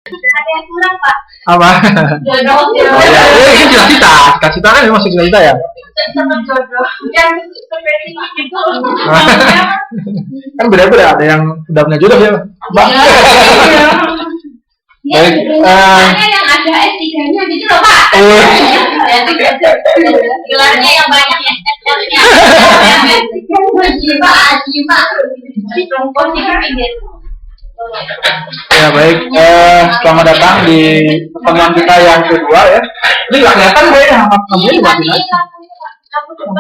Ada yang kurang Pak. Apa? Jodoh. Oh ya, ini cita-cita kan masuk cita-cita ya. Tetap jodoh. Yang seperti itu. Kan beda-beda, ada yang udah punya jodoh ya. Mbak. Baik, yang ada S3-nya gitu loh Pak. Gelarnya yang banyak ya. Jiwa. Ya baik, selamat datang di pertemuan kita yang kedua ya. Ini nggak kelihatan gue ya, kamu di mana?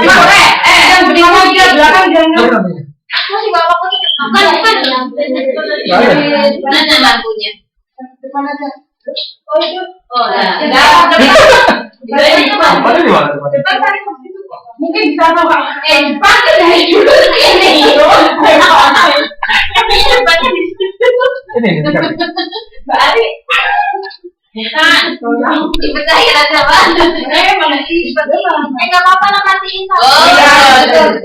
Yang bernama dia belakang jangan. Masih bapak bukan. Mana lampunya? Depan aja. Oh itu. Oh, Mana di mana? Depan tadi itu. Mungkin di sana Pak. Pakai dari dulu ini. Ini. Mbak Ari. Bukan. Dipercaya aja Pak. Mana sih? Enggak apa-apa lah matiin. Oh iya.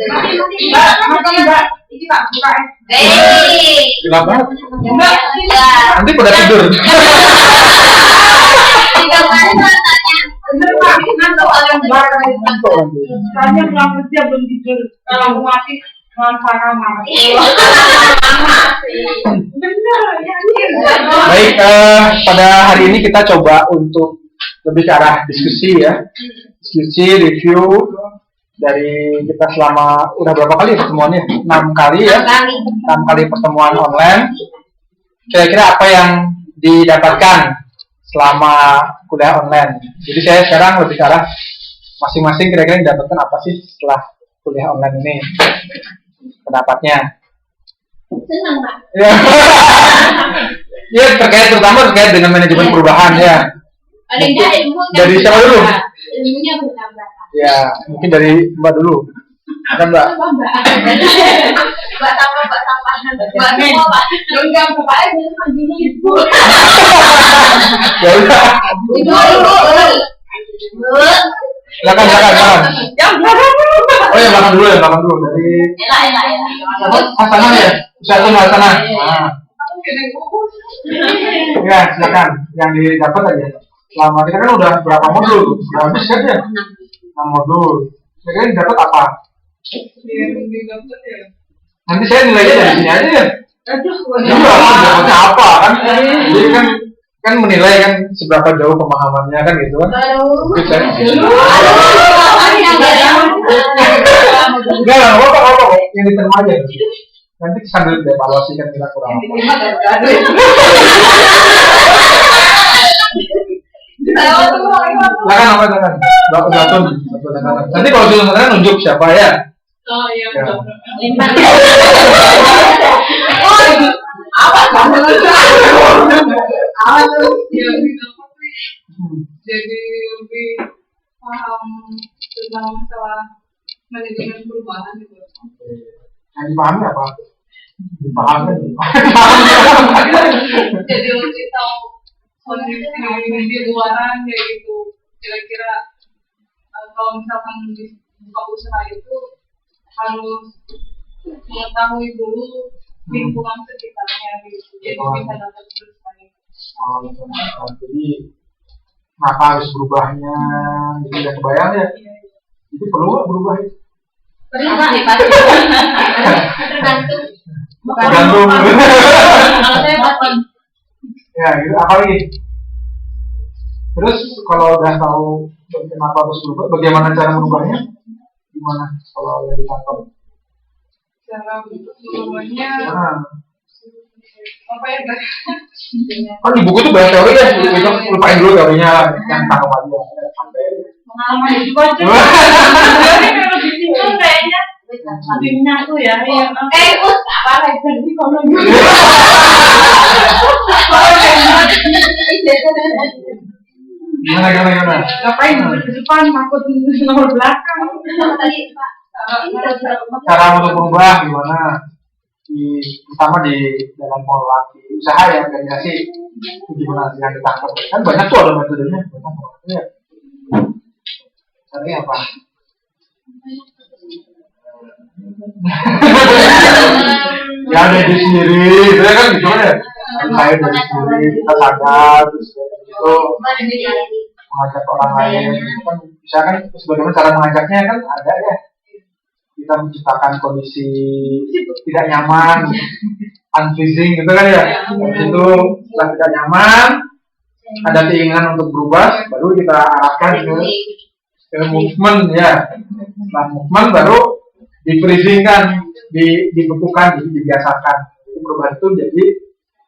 Mbak. Ini Pak buka. Kenapa? Mbak. Nanti pada tidur. Tiga kali tanya. Bener Pak, ngantuk orang Ngantuk nanti. Tanya pulang kerja belum tidur. Kalau aku mati sama mama. Bener ya. Baik, pada hari ini kita coba untuk lebih ke arah diskusi ya. Diskusi, review dari kita selama udah berapa kali pertemuannya? 6 kali ya. 6 kali pertemuan online. Kira-kira apa yang didapatkan selama kuliah online? Jadi saya sekarang lebih ke arah masing-masing kira-kira yang didapatkan apa sih setelah kuliah online ini? Pendapatnya. Senang Pak. Ya. Ya, terutama terkait dengan manajemen perubahan ya. Paling enggak ilmu Dari siapa dulu? Ilmunya bertambah. Ya, mungkin dari Mbak dulu. Ada Mbak? Mbak sampah. Mbak semua Pak. Enggak Pak, ini begini Ibu. Ya udah. Ibu. Silakan. Yang belakang dulu. Oh ya, belakang dulu dari Enak. Hasanah ya. Ustazah Hasanah. Nah. Ya, silakan. Yang didapat aja. Selama kita kan udah berapa modul? Habis kan ya? 6 modul. Kira-kira yang didapat apa? Nanti saya nilainya dari sini aja ya. Dapatnya apa kan? Jadi kan menilai kan seberapa jauh pemahamannya kan gitu kan? Enggak lah, apa yang diterima aja. Nanti sambil evaluasi kan kita kurang apa. Silakan. Bapak Nanti kalau sudah sana nunjuk siapa ya? Oh iya. Jadi lebih paham tentang masalah manajemen perubahan gitu. Yang dipahami apa? Dipahami. Jadi lebih tahu kondisi di luaran kayak gitu. Kira-kira kalau misalkan buka usaha itu harus mengetahui dulu lingkungan sekitarnya gitu. Jadi bisa dapat terus lagi. Jadi kenapa harus berubahnya? Jadi udah kebayang ya? Jadi perlu nggak berubah itu? Perlu Pak, pasti. Tergantung. Kalau saya pasti. Ya, gitu. Apa lagi? Terus kalau udah tahu kenapa harus berubah, bagaimana cara merubahnya? Gimana kalau dari kantor? Cara berubahnya apa ya Pak? Kan di buku itu banyak teori ya, itu lupain dulu teorinya, yang tangkap aja. Pengalaman juga tuh. Jadi memang di situ kayaknya Bimnya tuh ya. Apa lagi tadi kalau Gimana? ngapain di depan takut nomor belakang. tadi Pak. Cara untuk berubah gimana? Terutama di dalam pengelolaan usaha ya, organisasi itu gimana yang ditangkap? Kan banyak tuh ada metodenya, banyak. Caranya apa? Ya ada di sendiri, itu kan gitu ya. Saya dari sendiri kita sadar, terus itu mengajak orang lain. Kan bisa kan sebagaimana cara mengajaknya kan ada ya. Kita menciptakan kondisi tidak nyaman, unpleasing gitu kan ya. Habis itu setelah tidak nyaman, ada keinginan untuk berubah, baru kita arahkan ke movement ya. Setelah movement baru di-freezingkan, dibekukan, dibiasakan. Jadi perubahan itu jadi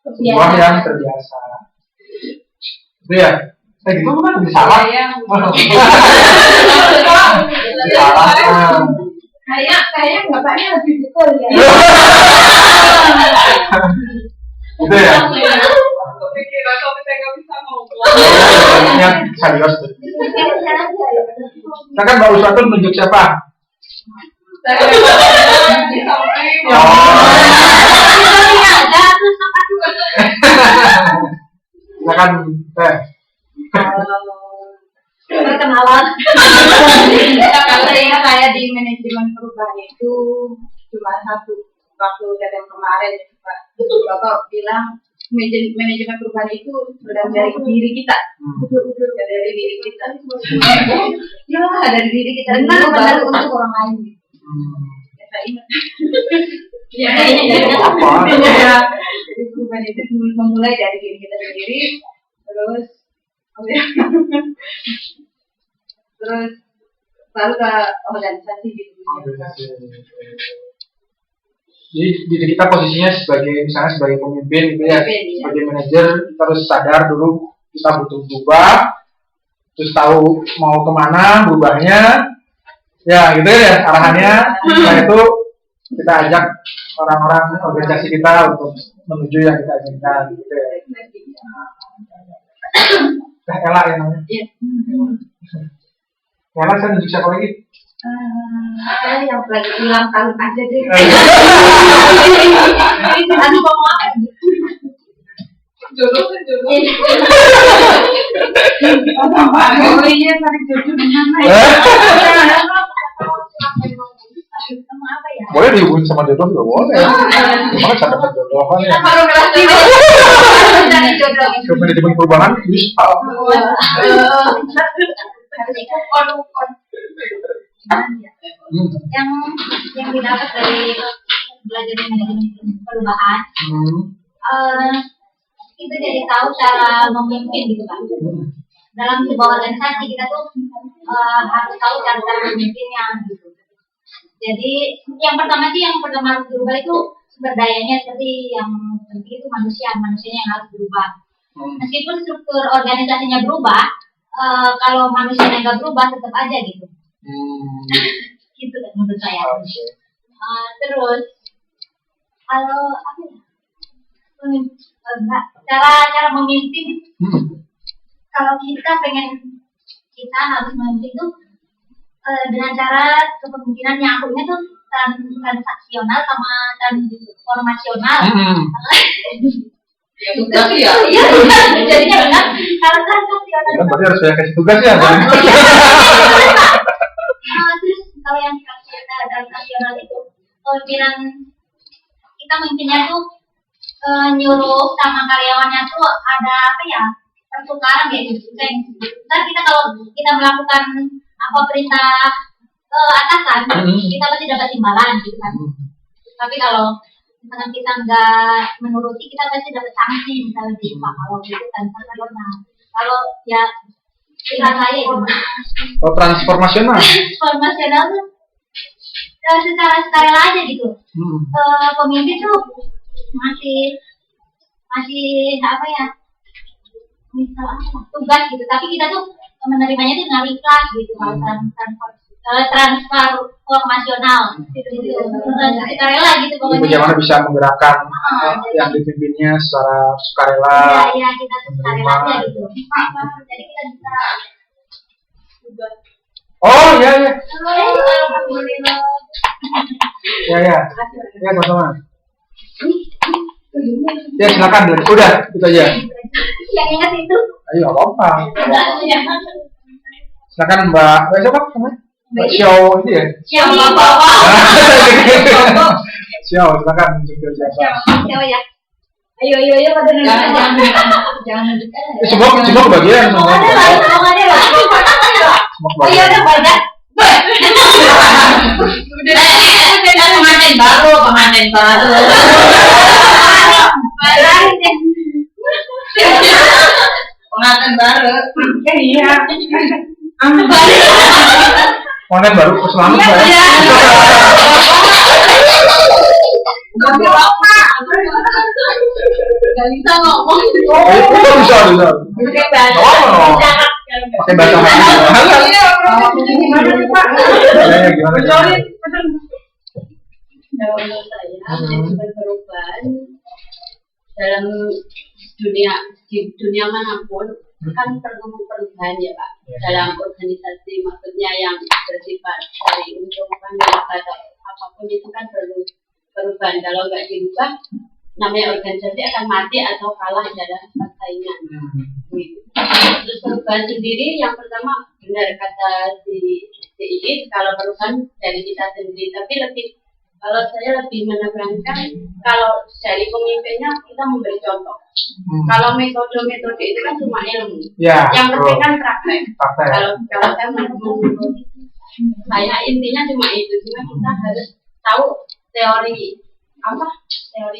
sebuah yang terbiasa. Itu ya. Kayak gitu kan lebih salah. Salah. Kayak bapaknya lebih betul ya. Gitu ya. Kepikiran tapi saya nggak bisa ngobrol. Yang serius. Nah kan Mbak Uswatun menunjuk siapa? Saya di samping. Silakan teh. Perkenalan. Kalau saya kayak di manajemen perubahan itu cuma satu waktu datang kemarin Pak Bapak bilang manajemen perubahan itu sudah dari diri kita, dari diri kita. Ya dari diri kita benar untuk orang lain. Saya ingat. Ya, jadi perubahan itu memulai dari diri kita sendiri, terus baru ke organisasi gitu. Jadi diri kita posisinya sebagai misalnya sebagai pemimpin gitu ya, sebagai manajer kita harus sadar dulu kita butuh berubah, terus tahu mau kemana berubahnya, ya gitu ya arahannya. Setelah itu kita ajak orang-orang organisasi kita untuk menuju yang kita inginkan gitu ya. Teh Ella ya namanya. Ella saya nunjuk siapa lagi? Saya yang lagi ulang tahun aja deh. Jodoh. Oh iya, tarik jodoh gimana ya? Sama apa ya? Boleh dihubungin sama jodoh juga boleh. Gimana cara berjodohan ya? Baru ngerasa dari jodoh. Ke manajemen perubahan bisa. Yang didapat dari belajar manajemen perubahan, kita jadi tahu cara memimpin gitu kan. Dalam sebuah organisasi kita tuh harus tahu cara memimpinnya gitu. Jadi yang pertama harus berubah itu sumber dayanya, seperti yang penting itu manusianya yang harus berubah. Meskipun struktur organisasinya berubah, kalau manusianya nggak berubah tetap aja gitu. Gitu kan menurut saya. Terus kalau apa ya? Cara memimpin. Kalau kita harus memimpin tuh dengan cara kepemimpinan yang akhirnya tuh transaksional sama transformasional. Ya tugas ya. Iya, jadinya benar. Kalau transaksional Kan berarti harus saya kasih tugas ya. Terus kalau yang transaksional itu pimpinan kita memimpinnya tuh nyuruh sama karyawannya tuh ada apa ya, pertukaran kayak gitu. Ntar kita kalau kita melakukan apa perintah atasan, kita pasti dapat imbalan gitu kan. Tapi kalau misalkan kita nggak menuruti, kita pasti dapat sanksi misalnya di Pak. Kalau gitu transaksional. Kalau ya pilihan saya itu. Oh, transformasional. Transformasional tuh secara sukarela aja gitu. Pemimpin tuh masih apa ya? Misal tugas gitu, tapi kita tuh menerimanya tuh dengan ikhlas gitu. Kalau transformasional gitu. Sukarela gitu pokoknya. Bagaimana bisa menggerakkan yang dipimpinnya secara sukarela. Iya, kita tuh sukarela aja gitu. Jadi kita bisa Oh iya. alhamdulillah. Ya teman-teman. Ya silakan, udah itu aja. Yang ingat itu. Ayo apa? Silakan Mbak siapa namanya? Mbak Xiao itu ya? Xiao Bapak. Xiao, silakan untuk siapa? Xiao ya. Ayo pada Jangan mendekat. Semua kebagian semua. Ayo udah banyak. Udah pengantin baru. Pengantin baru. Iya. Konten baru selamat saya. Gak bisa ngomong. Bisa. Pakai bahasa hati. Gimana nih Pak? Gimana? Kalau menurut saya perubahan dalam di dunia manapun kan perlu perubahan ya Pak. Dalam organisasi maksudnya yang bersifat dari untukkan atau apapun itu kan perlu perubahan. Kalau nggak dirubah, namanya organisasi akan mati atau kalah dalam persaingan. Terus perubahan sendiri yang pertama benar kata si Iis, kalau perubahan dari kita sendiri, tapi kalau saya lebih menekankan kalau dari pemimpinnya kita memberi contoh. Kalau metode itu kan cuma ilmu. Ya, yang penting kan praktek. Praktek. Kalau saya menurut saya intinya cuma itu. Cuma kita harus tahu teori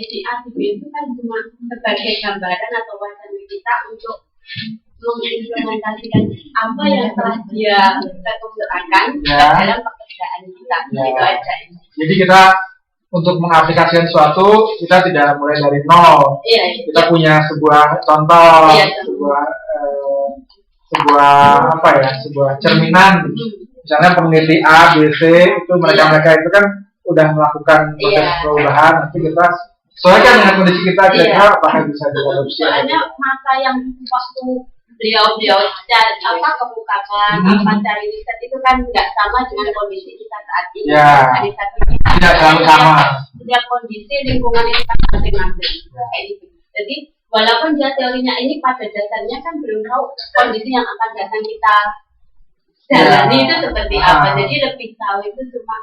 si A, si B itu kan cuma sebagai gambaran atau wacana kita untuk mengimplementasikan apa yang telah dia kemukakan dalam pekerjaan kita. Itu aja. Jadi kita untuk mengaplikasikan sesuatu kita tidak mulai dari nol. Kita punya sebuah contoh, sebuah cerminan. Misalnya peneliti A, B, C itu mereka itu kan udah melakukan proses perubahan. Nanti kita sesuaikan dengan kondisi kita kira-kira apakah bisa diadopsi. Soalnya masa yang waktu beliau kemukakan cari riset itu kan nggak sama dengan kondisi kita saat ini. Tidak selalu sama. Setiap kondisi lingkungan itu kan masing-masing. Jadi walaupun dia teorinya ini pada dasarnya kan belum tahu kondisi yang akan datang kita jalani itu seperti apa. Jadi lebih tahu itu cuma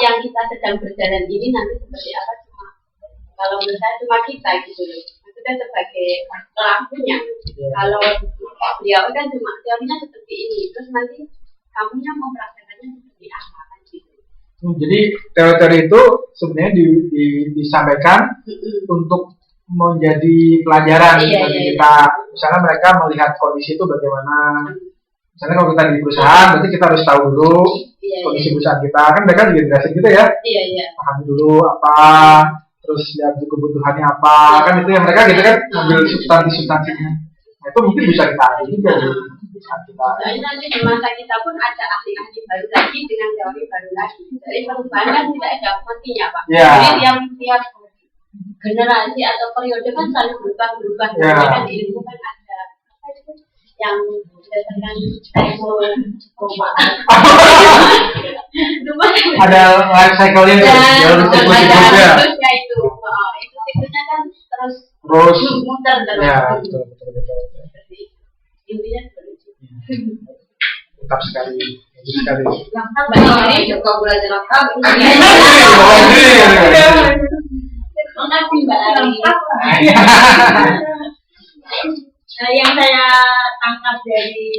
yang kita sedang berjalan ini nanti seperti apa, cuma kalau menurut saya cuma kita gitu loh. Maksudnya sebagai pelakunya. Kalau beliau kan cuma teorinya seperti ini, terus nanti kamunya mau mempraktekannya seperti apa kan gitu. Jadi teori-teori itu sebenarnya disampaikan untuk menjadi pelajaran bagi kita. Misalnya mereka melihat kondisi itu bagaimana. Misalnya kalau kita di perusahaan, berarti kita harus tahu dulu kondisi perusahaan kita. Kan mereka juga jelasin gitu ya. Pahami dulu apa, terus lihat kebutuhannya apa. Kan itu yang mereka gitu kan ambil substansinya. Nah, itu mungkin bisa kita ambil juga di perusahaan kita. Jadi nanti di masa kita pun ada ahli-ahli baru lagi dengan teori baru lagi. Jadi perubahan kan tidak ada matinya Pak. Jadi tiap generasi atau periode kan selalu berubah. Kan di ilmu kan ada yang berdasarkan ada life cycle-nya itu siklusnya kan terus muter terus. Betul. Intinya seperti itu. Tetap sekali. Ini juga belajar lengkap. Makasih Mbak Ali. Yang saya tangkap dari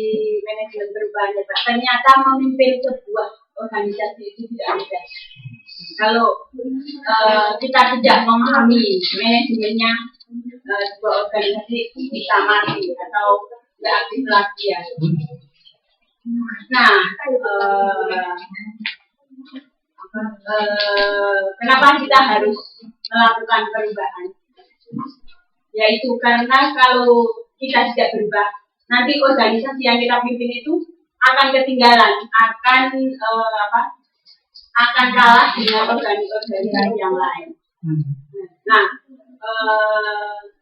manajemen perubahan Pak, ternyata memimpin sebuah organisasi itu tidak mudah. Kalau kita tidak memahami manajemennya sebuah organisasi bisa mati atau tidak aktif lagi ya. Nah, kenapa kita harus melakukan perubahan? Yaitu karena kalau kita tidak berubah, nanti organisasi yang kita pimpin itu akan ketinggalan, akan kalah dengan organisasi yang lain. Nah,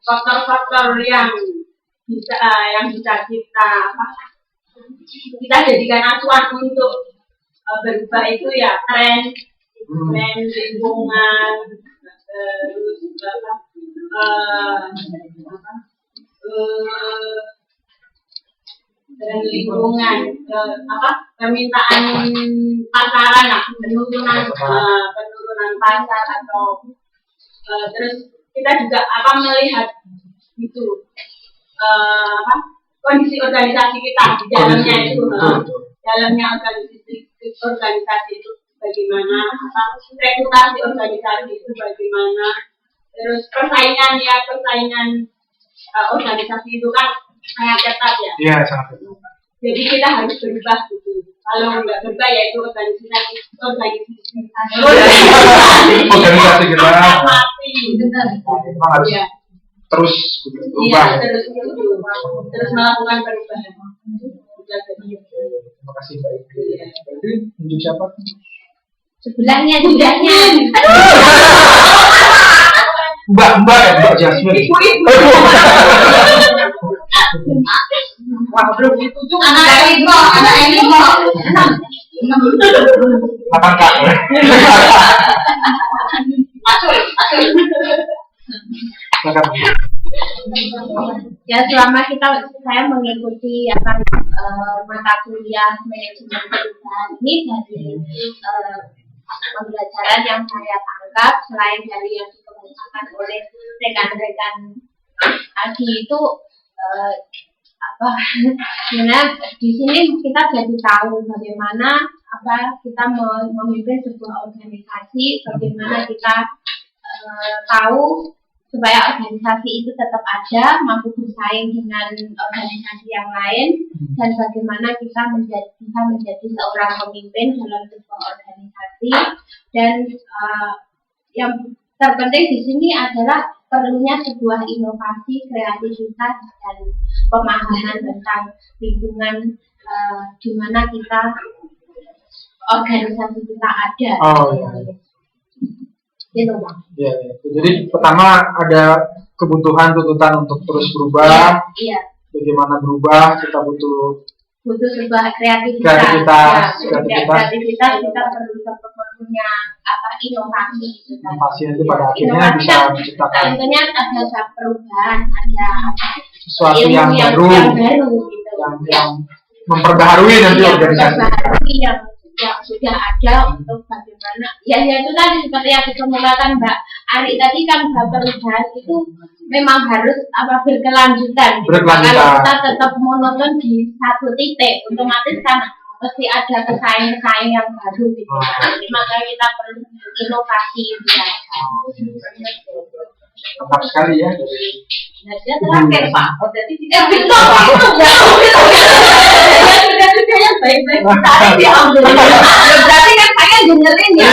faktor-faktor yang bisa kita jadikan acuan untuk berubah itu ya tren lingkungan, terus dan lingkungan, permintaan pasaran, penurunan pasar atau terus kita juga melihat itu kondisi organisasi kita di dalamnya itu, dalamnya organisasi itu bagaimana, reputasi organisasi itu bagaimana, terus persaingan organisasi itu kan sangat ketat ya. Iya, sangat ketat. Jadi kita harus berubah gitu. Kalau nggak berubah ya itu organisasi kita mati. memang harus terus berubah. Iya, terus melakukan perubahan. Terima kasih Mbak Ibri. Mbak Ibri, tunjuk siapa? Sebelahnya. Mbak Jasmine. Wah, belum dituju. Anak ini kok. Makan Kak. Silakan. Ya selama saya mengikuti mata kuliah manajemen perusahaan ini dari pembelajaran yang saya tangkap selain dari yang dikemukakan oleh rekan-rekan tadi itu sebenarnya di sini kita jadi tahu bagaimana kita memimpin sebuah organisasi, bagaimana kita tahu supaya organisasi itu tetap ada, mampu bersaing dengan organisasi yang lain, dan bagaimana kita bisa menjadi seorang pemimpin dalam sebuah organisasi. Dan yang terpenting di sini adalah perlunya sebuah inovasi, kreativitas, dan pemahaman tentang lingkungan di mana organisasi kita ada. Gitu, Bang. Ya. Jadi pertama ada kebutuhan tuntutan untuk terus berubah. Iya. Bagaimana berubah? Kita butuh sebuah kreativitas. Kreativitas kita perlu punya inovasi. Inovasi nanti pada akhirnya bisa menciptakan. Tentunya ada perubahan, ada sesuatu yang baru gitu. Yang memperbaharui nanti organisasi. Yang sudah ada untuk bagaimana ya itu tadi seperti yang dikemukakan Mbak Ari tadi kan perubahan itu memang harus berkelanjutan. Kalau kita tetap monoton di satu titik otomatis kan mesti ada pesaing-pesaing yang baru gitu. Jadi makanya kita perlu inovasi itu. Mantap sekali ya. Dia terakhir Pak. Jadi tidak yang baik-baik saya diambil. Berarti kan saya dengerin ya.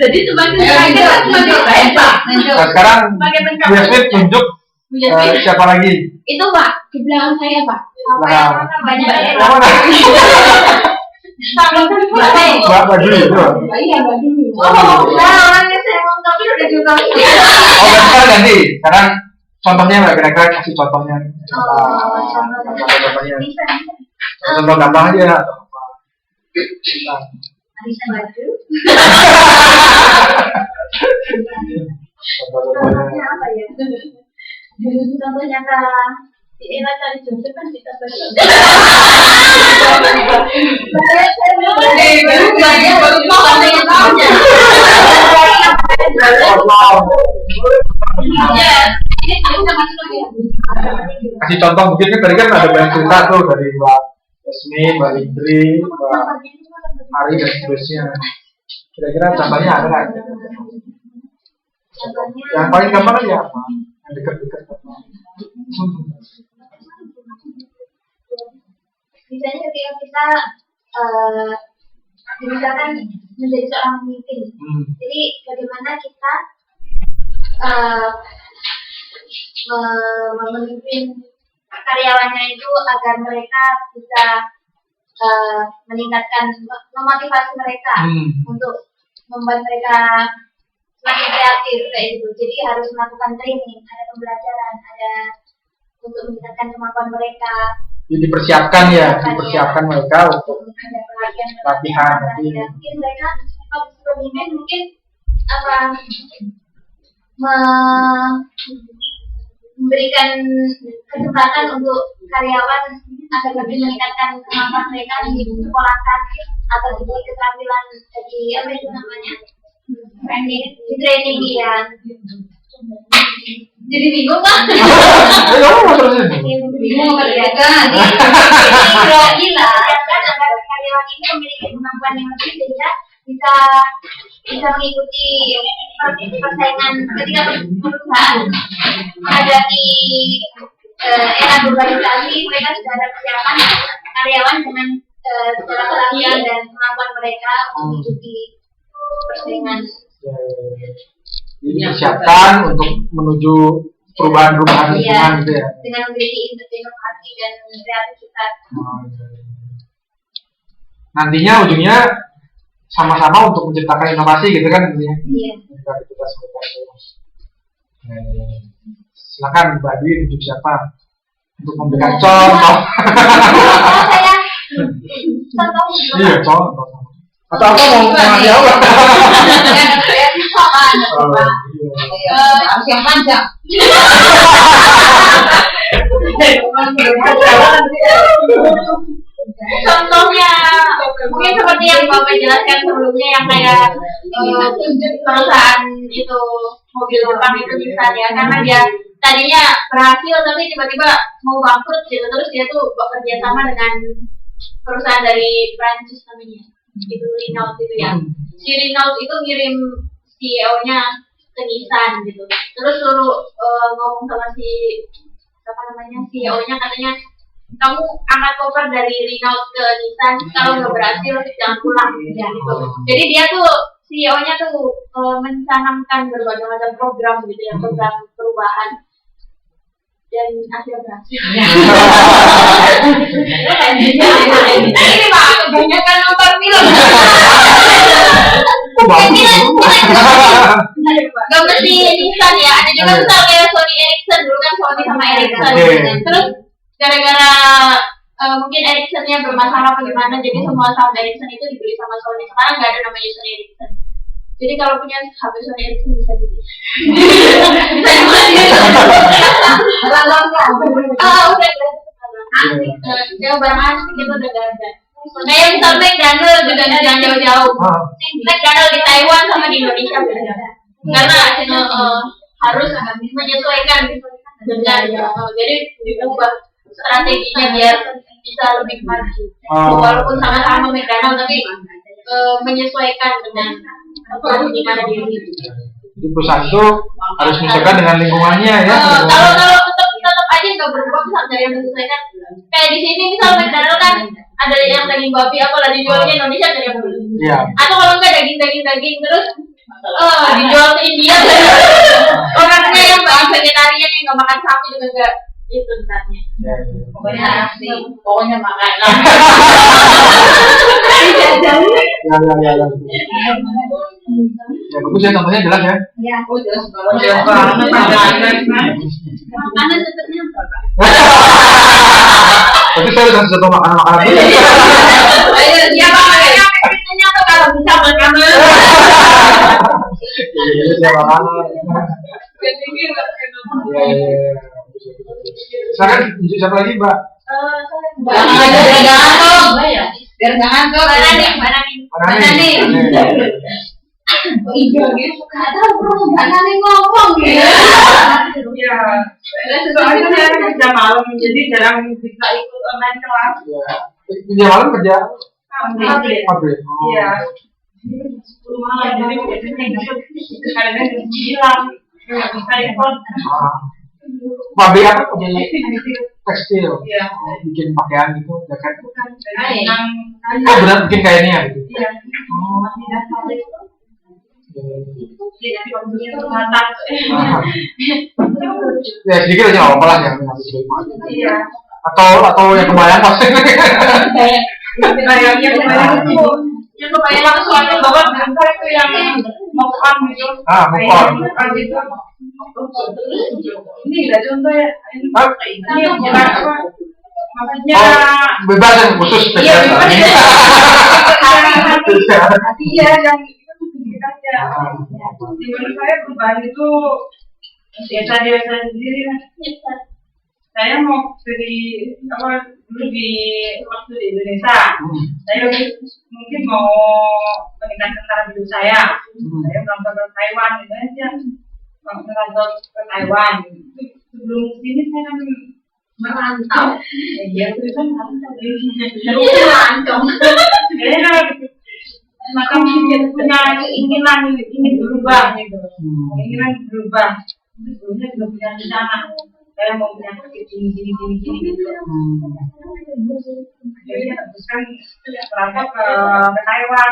Jadi sebagai baik Pak. Nah, sekarang Yasmin tunjuk siapa lagi? Itu Pak di belakang saya Pak. Banyak Mbak Badui itu. Iya Badui. Orangnya saya mau tapi udah juga. Sekarang ganti. Sekarang contohnya Mbak kira-kira kasih contohnya. Contoh gampang aja. Bisa baju. Contohnya apa ya? Contohnya si Ella cari Joseph kan kita kasih contoh mungkin kan tadi kan ada banyak cerita tuh dari Mbak Yasmin, Mbak Indri, Mbak Ari dan seterusnya. Kira-kira contohnya ada nggak? Yang paling gampang aja apa? Yang dekat-dekat. Misalnya ketika kita misalkan menjadi seorang pemimpin, jadi bagaimana kita memimpin karyawannya itu agar mereka bisa meningkatkan, memotivasi mereka untuk membuat mereka semakin kreatif kayak gitu. Jadi harus melakukan training, ada pembelajaran, ada untuk meningkatkan kemampuan mereka. Jadi dipersiapkan mereka untuk latihan. Mungkin mereka pemimpin mungkin memberikan kesempatan untuk karyawan agar lebih meningkatkan kemampuan mereka, disekolahkan atau diberi keterampilan, jadi apa itu namanya, training dia. Jadi bingung kan? Bingung kan? Gila kan agar karyawan ini memiliki kemampuan yang lebih sehingga bisa mengikuti persaingan ketika perusahaan menghadapi era globalisasi. Mereka sudah ada persiapan karyawan dengan segala pelatihan dan kemampuan mereka untuk mengikuti persaingan. Jadi disiapkan untuk menuju perubahan-perubahan lingkungan gitu ya. Dengan memiliki inovasi dan kreativitas. Nantinya ujungnya sama-sama untuk menciptakan inovasi gitu kan intinya. Iya. Kreativitas mereka. Silakan Mbak Dwi tunjuk siapa untuk memberikan contoh. Saya contoh. Iya contoh. Atau apa mau ngasih apa? Harus yang panjang. Contohnya mungkin seperti yang Bapak jelaskan sebelumnya yang kayak perusahaan itu mobil Jepang itu misalnya, karena dia tadinya berhasil tapi tiba-tiba mau bangkrut gitu, terus dia tuh bekerja sama dengan perusahaan dari Prancis namanya itu Renault itu ya. Si Renault itu ngirim CEO-nya ke Nissan gitu, terus suruh ngomong sama si apa namanya CEO-nya, katanya kamu angkat cover dari Renault ke Nissan, kalau nggak berhasil jangan pulang ya, gitu. Jadi dia tuh CEO-nya tuh mencanangkan berbagai macam program gitu ya, program perubahan, dan hasil berhasil. Ini Pak, kebanyakan nonton film. Gak mesti Nissan ya, ada juga misal kayak Sony Ericsson, dulu kan Sony sama Ericsson. Terus gara-gara mungkin Ericsson-nya bermasalah bagaimana, jadi semua saham Ericsson itu dibeli sama Sony. Sekarang nggak ada namanya Sony Ericsson. Jadi kalau punya HP Sony Ericsson bisa dibeli. Bisa dibeli. Udah jauh barang asing itu udah gak ada. Kayak misal McDonald juga jangan jauh-jauh. McDonald di Taiwan sama di Indonesia beda. Karena harus menyesuaikan dengan jadi diubah strateginya biar bisa lebih maju. Walaupun sama-sama McDonald tapi menyesuaikan dengan di mana dia. Jadi perusahaan itu harus menyesuaikan dengan lingkungannya ya. Kalau tetap aja nggak berubah, misal dari yang menyesuaikan. Kayak di sini misal McDonald kan ada yang daging babi, apalah dijualnya Indonesia ada yang beli. Iya. Atau kalau nggak daging terus dijual ke India. Orangnya yang vegetarian yang nggak makan sapi juga nggak itu entarnya. Pokoknya nasi, pokoknya makan. Ya. Ya bagus ya, contohnya jelas ya. Ya. Oh jelas Makanan tetapnya apa? Tapi saya udah satu makanan itu. Ya makanya pengennya tuh kalau bisa makan. Iya, siapa makanan. Sekarang tunjuk siapa lagi, Mbak? Biar jangan tuh. Mana nih? Oh iya, dia suka ada mana nih ngomong gitu. Iya. Soalnya saya kerja malam, jadi jarang bisa ikut online kelas. Iya. Kerja malam kerja Pabrik. pabrik. Iya. 10 malam, jadi biasanya kadang-kadang jam 9 nggak bisa ikut. Pabrik apa? Pabrik tekstil. Iya. Bikin pakaian gitu, jaket. Bukan dari yang Oh benar, bikin kainnya gitu. iya. Masih dasar itu. Jadi waktunya terbatas. Ya sedikit aja nggak apa-apa lah yang Iya. atau yang kebayang pasti. Yang kebayang langsung ada bapak bentar itu yang move on gitu. Move on. Gitu. Ini ada contoh ya. Ini bukan apa? Maksudnya Bebas yang khusus iya, spesial. Iya, yang itu tuh sedikit aja. Di menurut saya perubahan itu biasa sendiri kan. Saya mau dari dulu di waktu di Indonesia. Saya mungkin mau meningkatkan taraf hidup saya. Saya merantau ke Taiwan gitu aja, merantau ke Taiwan. Sebelum sini saya kan merantau. Iya, itu kan merantau. Merancong. Macam punya keinginan ingin berubah gitu, keinginan berubah. Sebelumnya sudah punya rencana, saya mau punya gini gitu. Akhirnya teruskan merantau ke Taiwan,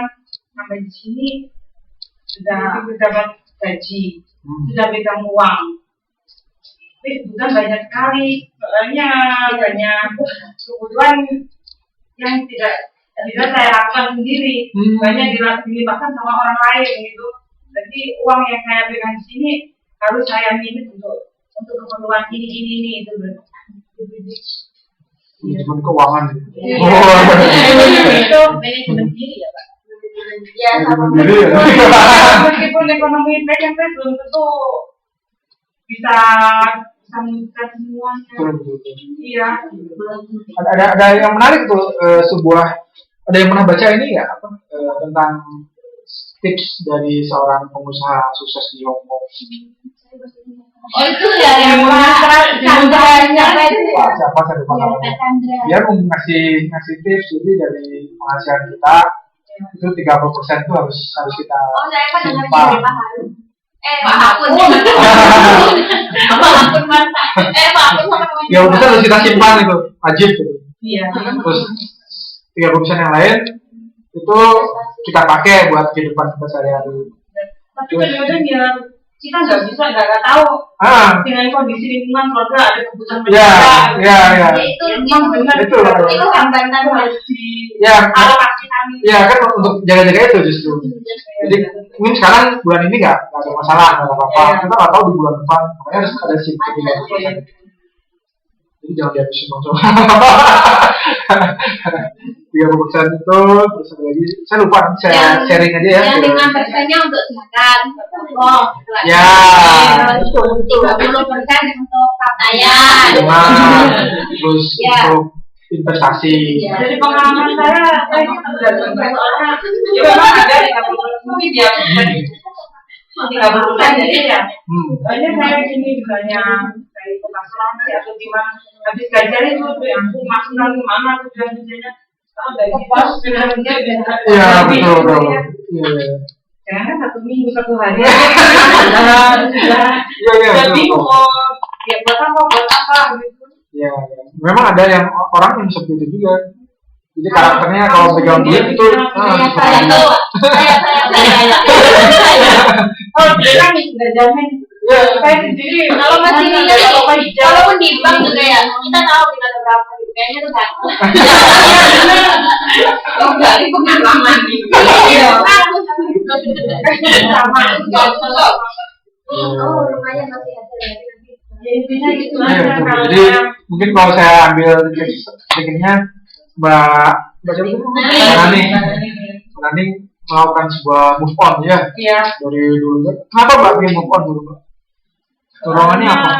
sampai di sini sudah dapat gaji, sudah pegang uang. Tapi kebutuhan banyak sekali, soalnya banyak kebutuhan yang tidak saya lakukan sendiri, banyak dilibatkan sama orang lain gitu. Jadi uang yang saya pegang di sini harus saya minit untuk keperluan ini itu berarti. Manajemen keuangan. Itu Manajemen diri ya Pak. Ya, sama Jadi ya. meskipun ekonomi baik belum tentu bisa menyukai semuanya. Iya. Ada yang menarik tuh ada yang pernah baca ini nggak tentang tips dari seorang pengusaha sukses di Hong Kong. Oh itu ya yang Sandranya apa itu ya? Siapa saya lupa namanya. Sandra. Dia ngasih tips jadi dari penghasilan kita itu 30% itu harus kita Oh saya kan dengar simpan. dari Pak Harun. Pak Hakun. Pak Hakun masa. Pak Hakun sama teman. Ya udah harus kita simpan itu wajib gitu. Iya. Terus 30% yang lain itu kita pakai buat kehidupan kita sehari-hari. Tapi kadang-kadang ya kita nggak tahu dengan kondisi lingkungan keluarga ada kebutuhan Ya. Itu memang benar itu hambatan harus ya dialokasi kami. ya kan untuk jaga-jaga itu justru. Jadi mungkin sekarang bulan ini nggak ada masalah, nggak ada apa-apa. Kita nggak tahu di bulan depan, makanya harus ada simpan di bulan depan. Jadi jangan dihabisin dong coba. 30% itu terus ada lagi. Saya lupa nanti saya sharing aja ya. Yang 5%-nya untuk zakat. Oh, Ya, betul. 30% untuk pakaian. Terus Ya. untuk investasi. Ya. Dari pengalaman saya sudah soalnya ya memang ada 30% mungkin ya 30% jadi ya. Banyak saya ini banyak dari asuransi atau gimana habis gajian itu aku masukkan kemana tujuan tujuannya dari pos dengan dia Iya betul. jangan 1 minggu 1 hari Iya bingung ya buat apa gitu. Ya, memang ada yang orang yang seperti itu juga. Jadi karakternya kalau pegang duit itu Saya tuh, saya. Oh, dia kan nggak jamin. Saya sendiri Kalau masih ini kalau walaupun di bank juga ya, kita tahu kita ada berapa gitu. Kayaknya tuh satu. oh dari pengalaman gitu. Iya. Sama. Oh, lumayan masih ada lagi. Ya intinya gitu Iya, aja betul. kalau Jadi mungkin kalau saya ambil sedikitnya Mbak Nani melakukan sebuah move on ya Iya. dari dulu. Kenapa Mbak bikin move on dulu Mbak? Dorongannya apa?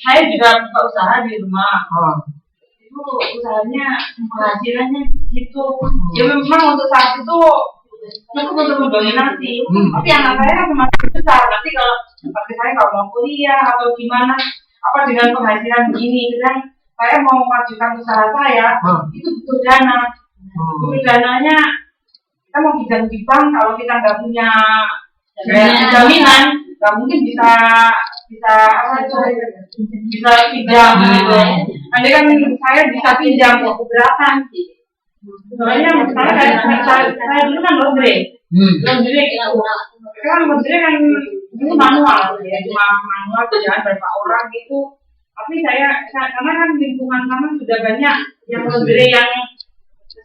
Saya juga buka usaha di rumah. Itu usahanya penghasilannya gitu. Ya memang untuk saat itu aku untuk mendominasi. Tapi anak saya kan semakin besar. Nanti kalau seperti saya kalau mau kuliah atau gimana, apa dengan penghasilan begini, kan saya mau memajukan usaha saya, itu butuh dana. Butuh dananya kita mau pinjam di bank kalau kita nggak punya jaminan, nggak mungkin bisa pinjam gitu. Nanti kan saya bisa pinjam keberatan. Soalnya saya dulu kan laundry gitu. Kan laundry kan dulu manual ya, cuma manual kerjaan berapa orang gitu. Tapi saya karena kan lingkungan kami sudah banyak yang laundry yang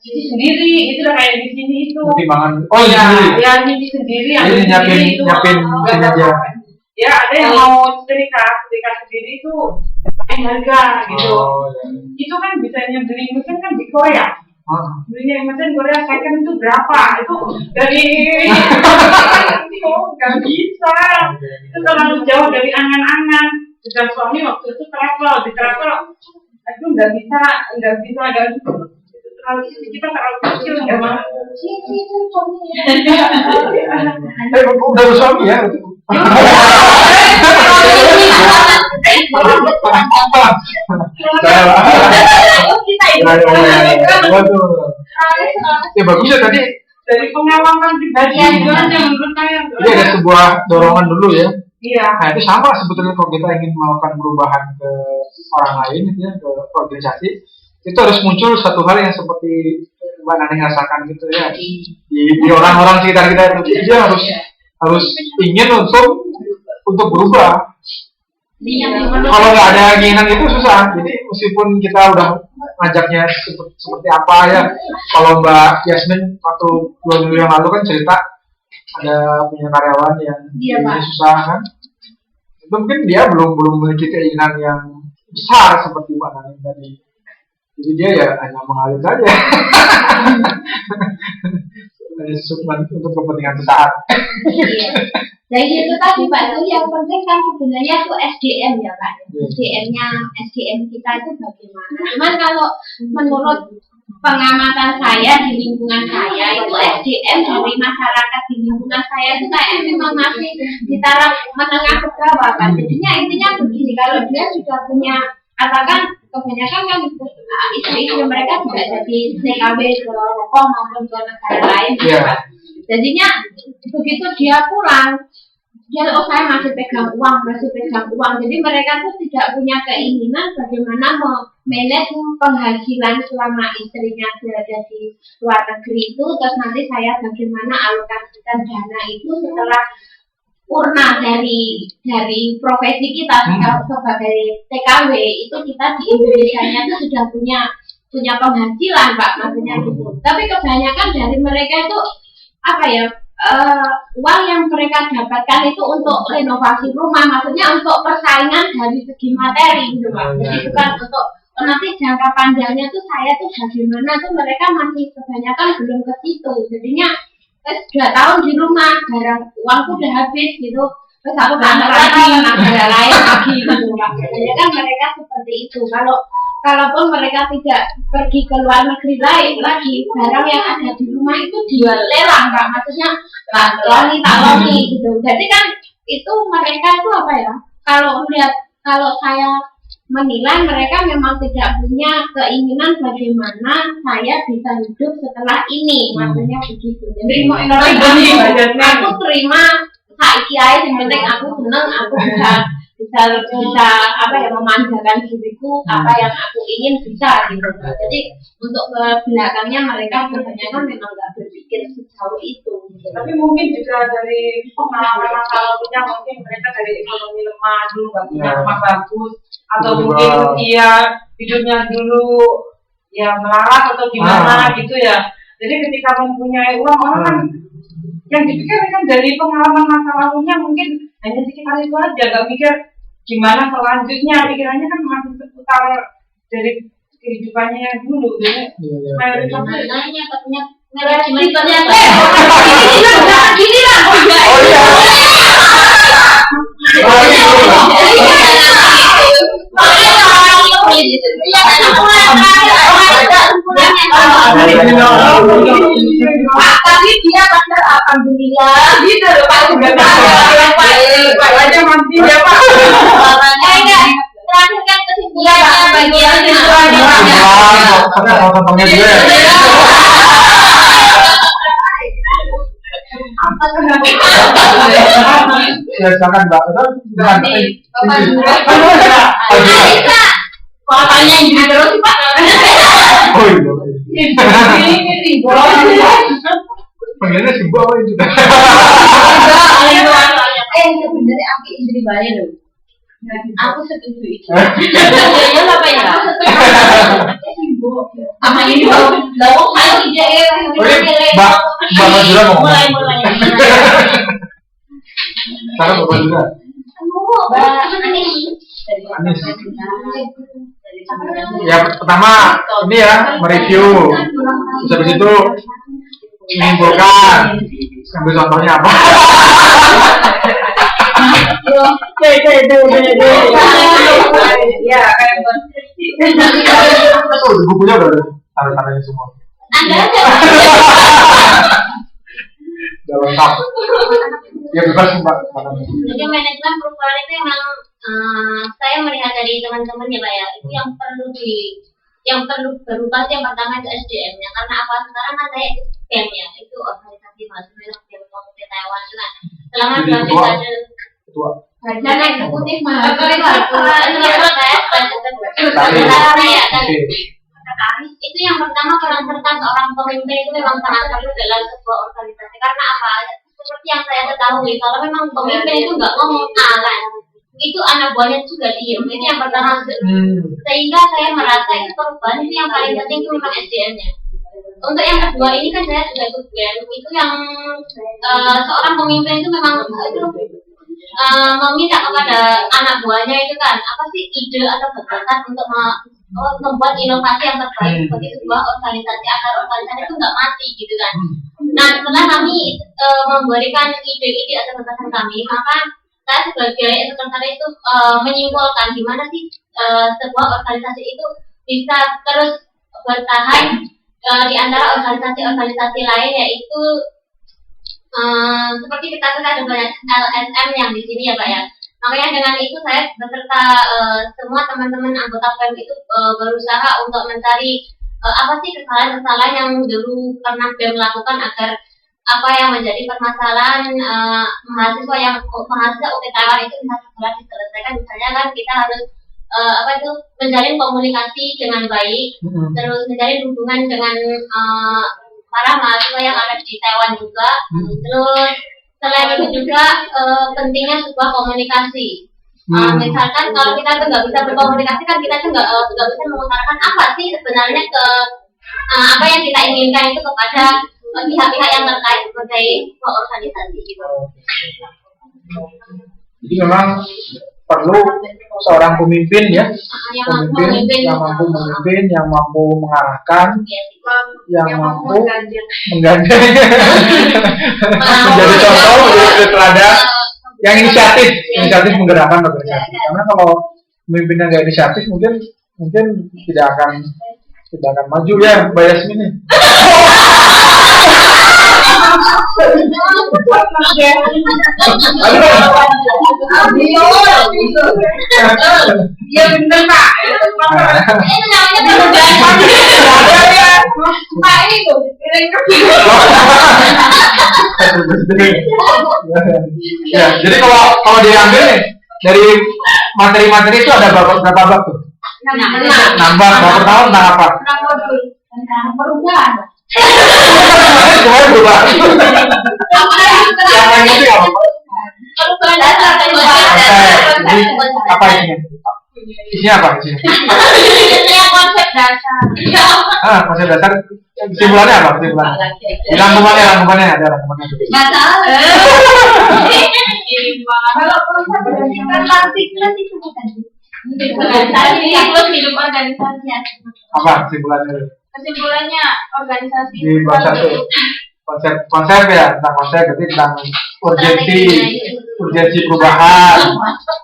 sendiri itu kayak di sini itu. Ya nyuci sendiri yang Jadi nyiapin mesin aja. Ya ada yang mau setrika sendiri itu lain harga gitu. Itu kan bisa beli mesin kan di Korea. Belinya mesin Korea second itu berapa? Itu dari nggak bisa. Itu terlalu jauh dari angan-angan. Sudah suami waktu itu travel, aku nggak bisa kalau kita terlalu kecil nggak mau. Udah bersuami ya? Ya bagus ya tadi. Dari pengalaman pribadi juga menurut saya. Jadi ada sebuah dorongan dulu ya. Iya. Nah itu sama sebetulnya kalau kita ingin melakukan perubahan ke orang lain gitu ya, ke organisasi, itu harus muncul satu hal yang seperti Mbak Nani rasakan gitu ya di orang-orang sekitar kita itu. Jadi dia harus ingin untuk berubah. Kalau nggak ada keinginan itu susah. Jadi meskipun kita udah ngajaknya seperti apa ya, kalau Mbak Yasmin waktu 2 minggu yang lalu kan cerita ada punya karyawan yang susah kan, itu mungkin dia belum memiliki keinginan yang besar seperti Mbak Nani tadi. Jadi dia ya hanya mengalir saja. Untuk kepentingan sesaat. Jadi itu tadi Pak, itu yang penting kan sebenarnya itu SDM ya Pak. SDM kita itu bagaimana. Cuman kalau menurut pengamatan saya di lingkungan saya itu SDM dari masyarakat di lingkungan saya itu kayak memang masih di taraf menengah ke bawah Pak. Jadinya intinya begini, kalau dia sudah punya, katakan kebanyakan kan istri-istri mereka juga jadi TKW ke Hongkong maupun ke negara lain Pak. Jadinya begitu dia pulang, dia saya masih pegang uang. Jadi mereka tuh tidak punya keinginan bagaimana memanage penghasilan selama istrinya berada di luar negeri itu. Terus nanti saya bagaimana alokasikan dana itu setelah purna dari profesi kita sebagai TKW itu. Kita di Indonesia itu sudah punya penghasilan Pak, maksudnya gitu. Tapi kebanyakan dari mereka itu uang yang mereka dapatkan itu untuk renovasi rumah, maksudnya untuk persaingan dari segi materi gitu Pak. Jadi bukan untuk nanti jangka panjangnya tuh saya tuh bagaimana tuh, mereka masih kebanyakan belum ke situ. Jadinya 2 tahun di rumah, barang uangku udah habis gitu, terus aku kantor lagi negara lain lagi gitu Pak. Jadi kan mereka seperti itu. Kalaupun mereka tidak pergi ke luar negeri lain lagi, barang yang ada di rumah itu dilelang Pak, maksudnya tak loni gitu. Jadi kan itu mereka itu kalau saya menilai mereka memang tidak punya keinginan bagaimana saya bisa hidup setelah ini, maksudnya begitu. Jadi aku terima saiki ae, yang penting aku seneng, aku bisa memanjakan diriku, apa yang aku ingin bisa gitu. Jadi untuk ke belakangnya mereka kebanyakan memang nggak berpikir sejauh itu gitu. Tapi mungkin juga dari pengalaman masa lalunya, mungkin mereka dari ekonomi lemah dulu nggak punya rumah bagus, atau mungkin hidupnya dulu ya melarat atau gimana gitu ya. Jadi ketika mempunyai uang, orang kan yang dipikir kan dari pengalaman masa lalunya mungkin hanya sekitar itu aja, gak mikir gimana selanjutnya. Pikirannya kan masih seputar dari kehidupannya yang dulu. Jadi mayoritasnya katanya tapi dia benar alhamdulillah gitu loh Pak. Pak aja mati ya Pak. Terakhir kan kesimpulannya bagian silakan Mbak. Katanya yang jadi terus Pak. Oh iya. Panggilnya si Bu apa itu? Sebenarnya aku istri bayi loh. Aku setuju itu. Jadinya apa ya? Sama ini lalu saya ide Mbak Najwa ngomong. mulai. Sekarang Bapak juga. Anis. Ya pertama ini ya mereview, terus habis itu menyimpulkan, ambil contohnya apa? Ya kayak Bukunya udah. tanda-tandanya semua. Anda aja. Udah lengkap. Ya bebas Mbak. Jadi manajemen perubahan itu memang saya melihat dari teman-teman ya Pak ya, itu yang perlu berubah itu yang pertama itu SDM-nya. Karena apa, sekarang kan saya ikut BEM ya, itu organisasi mahasiswa BEM Komite Taiwan juga. Selama 2 dekade Ketua. dan eksekutif itu yang pertama, peran serta seorang pemimpin itu memang sangat perlu dalam sebuah organisasi. Karena apa? Seperti yang saya ketahui, kalau memang pemimpin itu nggak ngomong kan, itu anak buahnya juga diem. Itu yang pertama. Sehingga saya merasa itu perubahan itu yang paling penting itu memang SDM-nya. Untuk yang kedua ini kan saya juga ikut BEM, itu yang seorang pemimpin itu memang itu meminta kepada anak buahnya itu kan apa sih ide atau gagasan untuk membuat inovasi yang terbaik bagi sebuah organisasi agar organisasi itu nggak mati gitu kan. Nah setelah kami memberikan ide-ide atau gagasan kami, maka saya sebagai sekretaris itu menyimpulkan gimana sih sebuah organisasi itu bisa terus bertahan di antara organisasi-organisasi lain, yaitu seperti kita ada banyak LSM yang di sini ya Pak ya. Makanya dengan itu saya beserta semua teman-teman anggota PEM itu berusaha untuk mencari apa sih kesalahan-kesalahan yang dulu pernah BEM lakukan agar apa yang menjadi permasalahan mahasiswa UTKW itu bisa segera diselesaikan. Misalnya kan kita harus menjalin komunikasi dengan baik, terus menjalin hubungan dengan para mahasiswa yang ada di Taiwan juga. Terus selain itu juga pentingnya sebuah komunikasi. Misalkan kalau kita tuh nggak bisa berkomunikasi kan kita tuh nggak bisa mengutarakan apa sih sebenarnya apa yang kita inginkan itu kepada pihak-pihak yang terkait sebagai sebuah organisasi gitu. Jadi memang perlu seorang pemimpin ya, yang mampu memimpin, yang mampu mengarahkan, yang mampu menggandeng, menjadi contoh, menjadi teladan, yang inisiatif menggerakkan organisasi. Karena kalau pemimpinnya nggak inisiatif mungkin tidak akan maju ya, Mbak Yasmin nih. Iya bener Pak. Itu namanya perubahan. Pak ini tuh. Ya, jadi kalau diambil nih dari materi-materi itu ada berapa bab tuh? Nambah berapa tahun tentang apa? Tentang perubahan. Semuanya berubah. Yang lain itu apa? Perubahan dasar dan Jadi apa isinya? Isinya apa isinya? Isinya konsep dasar. Konsep dasar. Kesimpulannya apa? Rangkumannya ada rangkumannya. Masalah. Kalau konsep tentang siklus itu bukan sih? Siklus hidup organisasi. Apa kesimpulannya? Kesimpulannya organisasi Di bab 1 konsep ya, tentang konsep berarti tentang urgensi perubahan,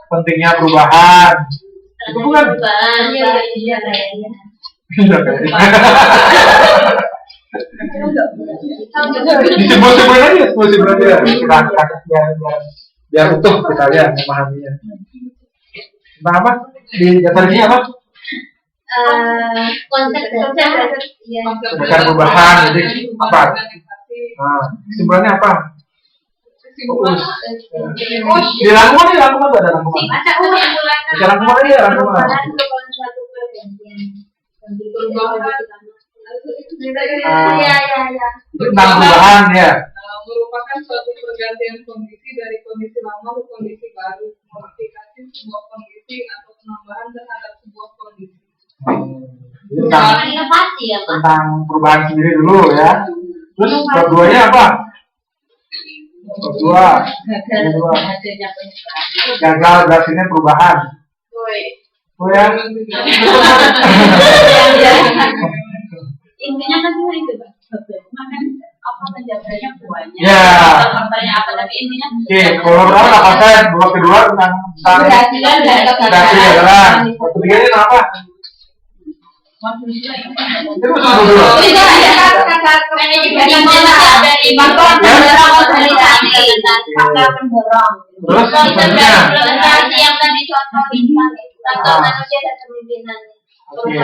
pentingnya perubahan. Itu bukan? Iya. Disebut-sebut aja, biar utuh kita lihat memahaminya. Tentang apa? Di dasar ini apa? Konsep dasar. Dasar perubahan, jadi apa? Kesimpulannya apa? Dirangkum ada rangkuman. Rangkuman aja, rangkuman. Iya. Tentang perubahan ya. Merupakan suatu pergantian kondisi dari kondisi lama ke kondisi baru, modifikasi sebuah kondisi atau penambahan terhadap sebuah kondisi. Tentang inovasi ya Pak. Tentang perubahan sendiri dulu ya. Terus bab 2-nya apa? Bab 2. Gagal berhasilnya perubahan. Oh ya. Intinya kan cuma itu Pak. Makan apa menjaganya buahnya. Ya. Contohnya apa tapi intinya. Oke, kalau pertama apa saya bab kedua tentang Keberhasilan dan kegagalan. Bab 3 apa? Itu masuk dulu. Bisa ya kata manajemen dari faktor pendorong organisasi, faktor pendorong. Terus selanjutnya. Implementasi yang tadi contoh bintang itu faktor manusia dan kepemimpinan. Oke.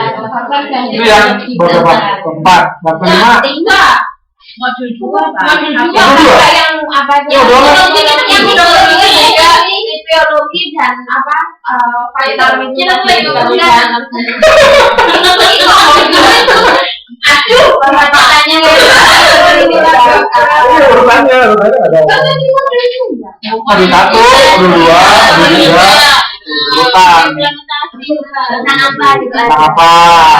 Itu yang beberapa keempat. Dan kelima. Modul 2 Pak. Modul Modul 2. dua yang apa aja? Ya, udah. Yang biologi dan apa? Aduh, pertanyaannya Urutannya ada. Modul 1, modul 2, modul 3, urutan. tentang apa juga Tentang apa?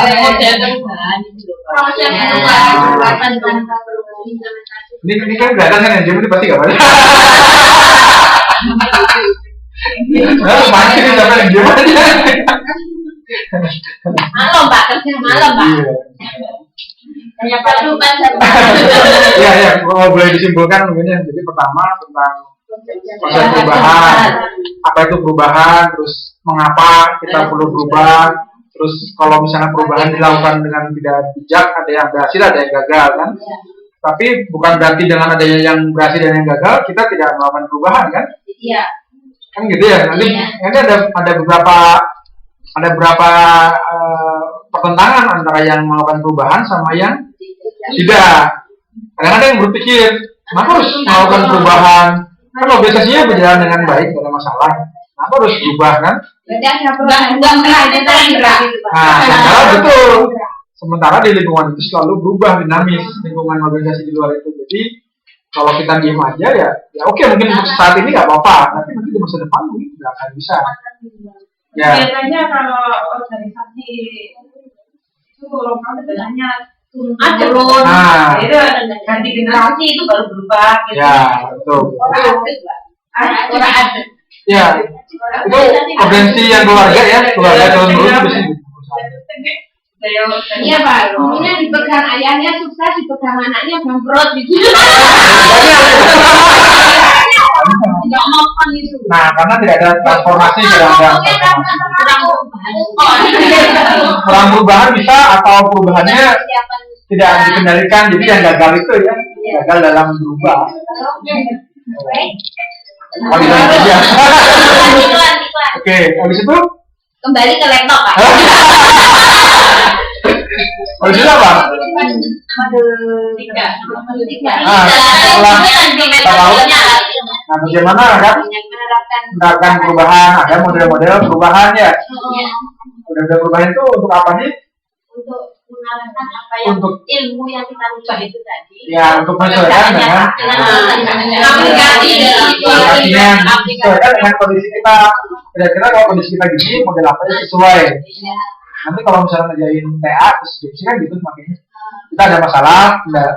Model perubahan itu loh. proses perubahan tentang implementasi. Ini kan kelihatan kan yang jam ini pasti gak banyak. Pasti ini siapa yang jam aja. Malam Pak, kerja malam Pak. Banyak perubahan Iya, iya. Kalau boleh disimpulkan mungkin ya. Jadi pertama tentang proses perubahan. Apa itu perubahan? Terus mengapa kita perlu berubah? Terus kalau misalnya perubahan dilakukan dengan tidak bijak, ada yang berhasil, ada yang gagal kan? Tapi bukan berarti dengan adanya yang berhasil dan yang gagal kita tidak melakukan perubahan kan? Iya. Kan gitu ya. Nanti ada beberapa pertentangan antara yang melakukan perubahan sama yang tidak. Kadang-kadang yang berpikir, kenapa harus melakukan perubahan? Kan organisasinya berjalan dengan baik, tidak ada masalah. Kenapa harus berubah kan? Berarti ada perubahan gerak. Nah, sementara betul. Sementara di lingkungan itu selalu berubah dinamis lingkungan organisasi di luar itu. Jadi kalau kita diem aja ya oke mungkin untuk saat ini nggak apa-apa, tapi nanti di masa depan mungkin nggak akan bisa. Ya. Biasanya kalau organisasi itu lokal sebenarnya turun. Nah. Itu ganti generasi itu baru berubah. Gitu. Ya, betul. Orang ada. Ya, itu organisasi yang keluarga ya, keluarga turun di sini. Iya Pak, mungkin dipegang ayahnya sukses, dipegang anaknya bangkrut gitu. Tidak makan itu. Nah, karena tidak ada transformasi, tidak ada kurang perubahan bisa atau perubahannya tidak dikendalikan, jadi yang gagal itu ya, gagal dalam berubah. Oke, habis itu Kembali ke laptop Pak. habis itu apa? Nah, bagaimana kan menerapkan perubahan? Ada model-model perubahan ya. Model-model perubahan itu untuk apa nih? Untuk mengarahkan apa yang Untuk ilmu yang kita ubah itu tadi. ya untuk menyesuaikan dengan menyesuaikan dengan kondisi kita. Kira-kira kalau kondisi kita gini, model apa yang sesuai? Nanti kalau misalnya ngerjain TA terus skripsi kan gitu makanya kita ada masalah, enggak.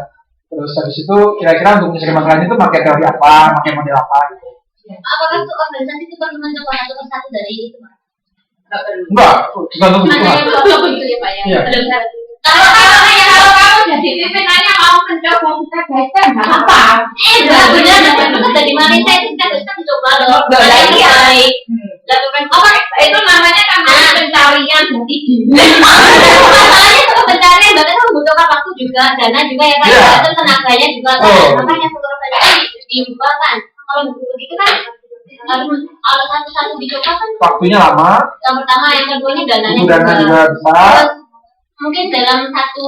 Terus habis itu kira-kira untuk menyelesaikan masalahnya itu pakai teori apa, pakai model apa gitu. Apakah itu organisasi itu perlu mencoba satu persatu dari itu Pak? Enggak, tergantung Mana yang itu. belum gitu ya Pak ya? Iya. Kalau kamu jadi pimpinannya mau mencoba kita baca nggak apa? Enggak benar, itu kan dari Malaysia itu kita bisa mencoba loh. Baik. Apa itu namanya kan pencarian jati diri. Masalahnya itu pencarian berarti kan membutuhkan waktu juga, dana juga ya Pak. Itu tenaganya juga kan. Makanya satu organisasi diubah kan. Kalau begitu kan kalau satu-satu dicoba kan Waktunya lama, yang pertama, yang keduanya dananya dana juga besar. Terus mungkin dalam satu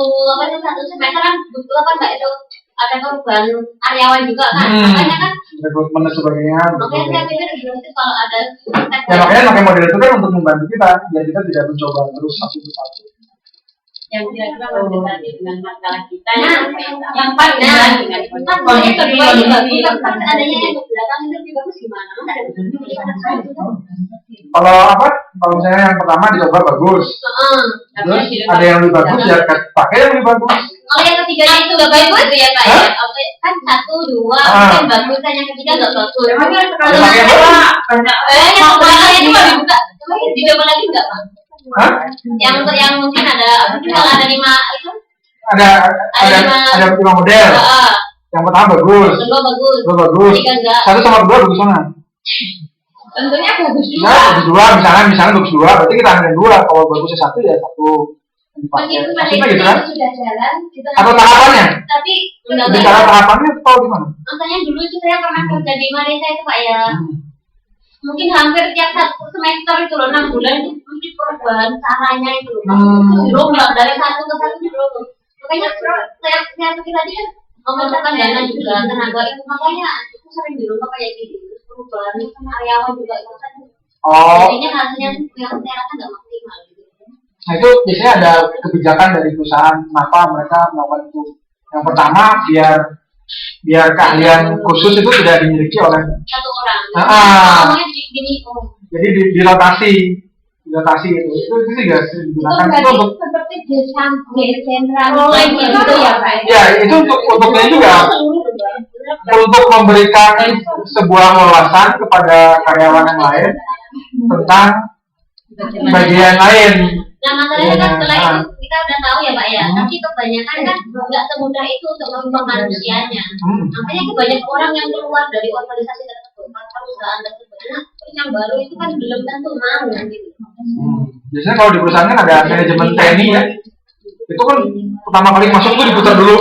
semester kan butuh apa Mbak itu ada perubahan karyawan juga kan. Makanya kan Rekrutmen dan sebagainya. makanya saya pikir itu kalau ada Ya makanya pakai model itu kan untuk membantu kita, biar kita tidak mencoba terus satu persatu. Yang kira-kira mendekati dengan masalah kita yang pas dengan kondisi kedua juga bagus adanya yang ke belakang itu lebih bagus gimana? Mas ada Kalau apa? Kalau misalnya yang pertama dicoba bagus, terus ada yang lebih bagus ya pakai yang lebih bagus. Kalau yang ketiga itu nggak bagus itu ya Pak ya? Oke, kan 1, 2 mungkin bagus, kan yang ketiga nggak bagus. Pakai apa? Yang belakangnya itu mau dibuka, dicoba lagi nggak Pak? Hah? Yang mungkin ada kalau ada 5 itu Ada 5 model. Yang pertama bagus, kedua bagus, kedua bagus, ketiga enggak. 1 sama 2 bagus mana? Tentunya bagus juga. Nah, bagus 2, misalnya bagus 2, berarti kita ambil 2. Kalau bagusnya 1 ya 1. dipakai. Meskipun pada Maksudnya itu gitu kan? sudah jalan, gitu kan. Atau tahapannya? Tapi Bicara tahapannya atau gimana? makanya dulu itu saya pernah kerja di Malaysia itu Pak ya. Mungkin hampir tiap satu semester itu loh, 6 bulan itu mesti perubahan caranya itu loh. Terus dirombak dari satu ke satu dirombak. Makanya saya pikir tadi kan memerlukan dana juga, tenaga itu, makanya itu sering dirombak kayak gitu. Perubahan karyawan juga itu kan. Oh, Jadinya hasilnya yang saya rasa nggak maksimal gitu. nah itu biasanya ada kebijakan dari perusahaan kenapa mereka melakukan itu. Yang pertama biar keahlian khusus itu tidak dimiliki oleh Satu orang. Ah. Gini, jadi dirotasi gitu. Itu juga sering digunakan itu untuk seperti desentral gitu ya Pak. ya itu untuknya juga untuk memberikan sebuah wawasan kepada karyawan yang lain tentang bagian lain. Nah masalahnya kan setelah Ah. itu kita udah tahu ya Pak ya, tapi kebanyakan kan nggak semudah itu untuk merubah manusianya. Makanya kebanyakan orang yang keluar dari organisasi tersebut, perusahaan tersebut, nah terus yang baru itu kan belum tentu mau gitu. Biasanya kalau di perusahaan kan ada manajemen training ya. Itu kan pertama kali masuk tuh diputar dulu.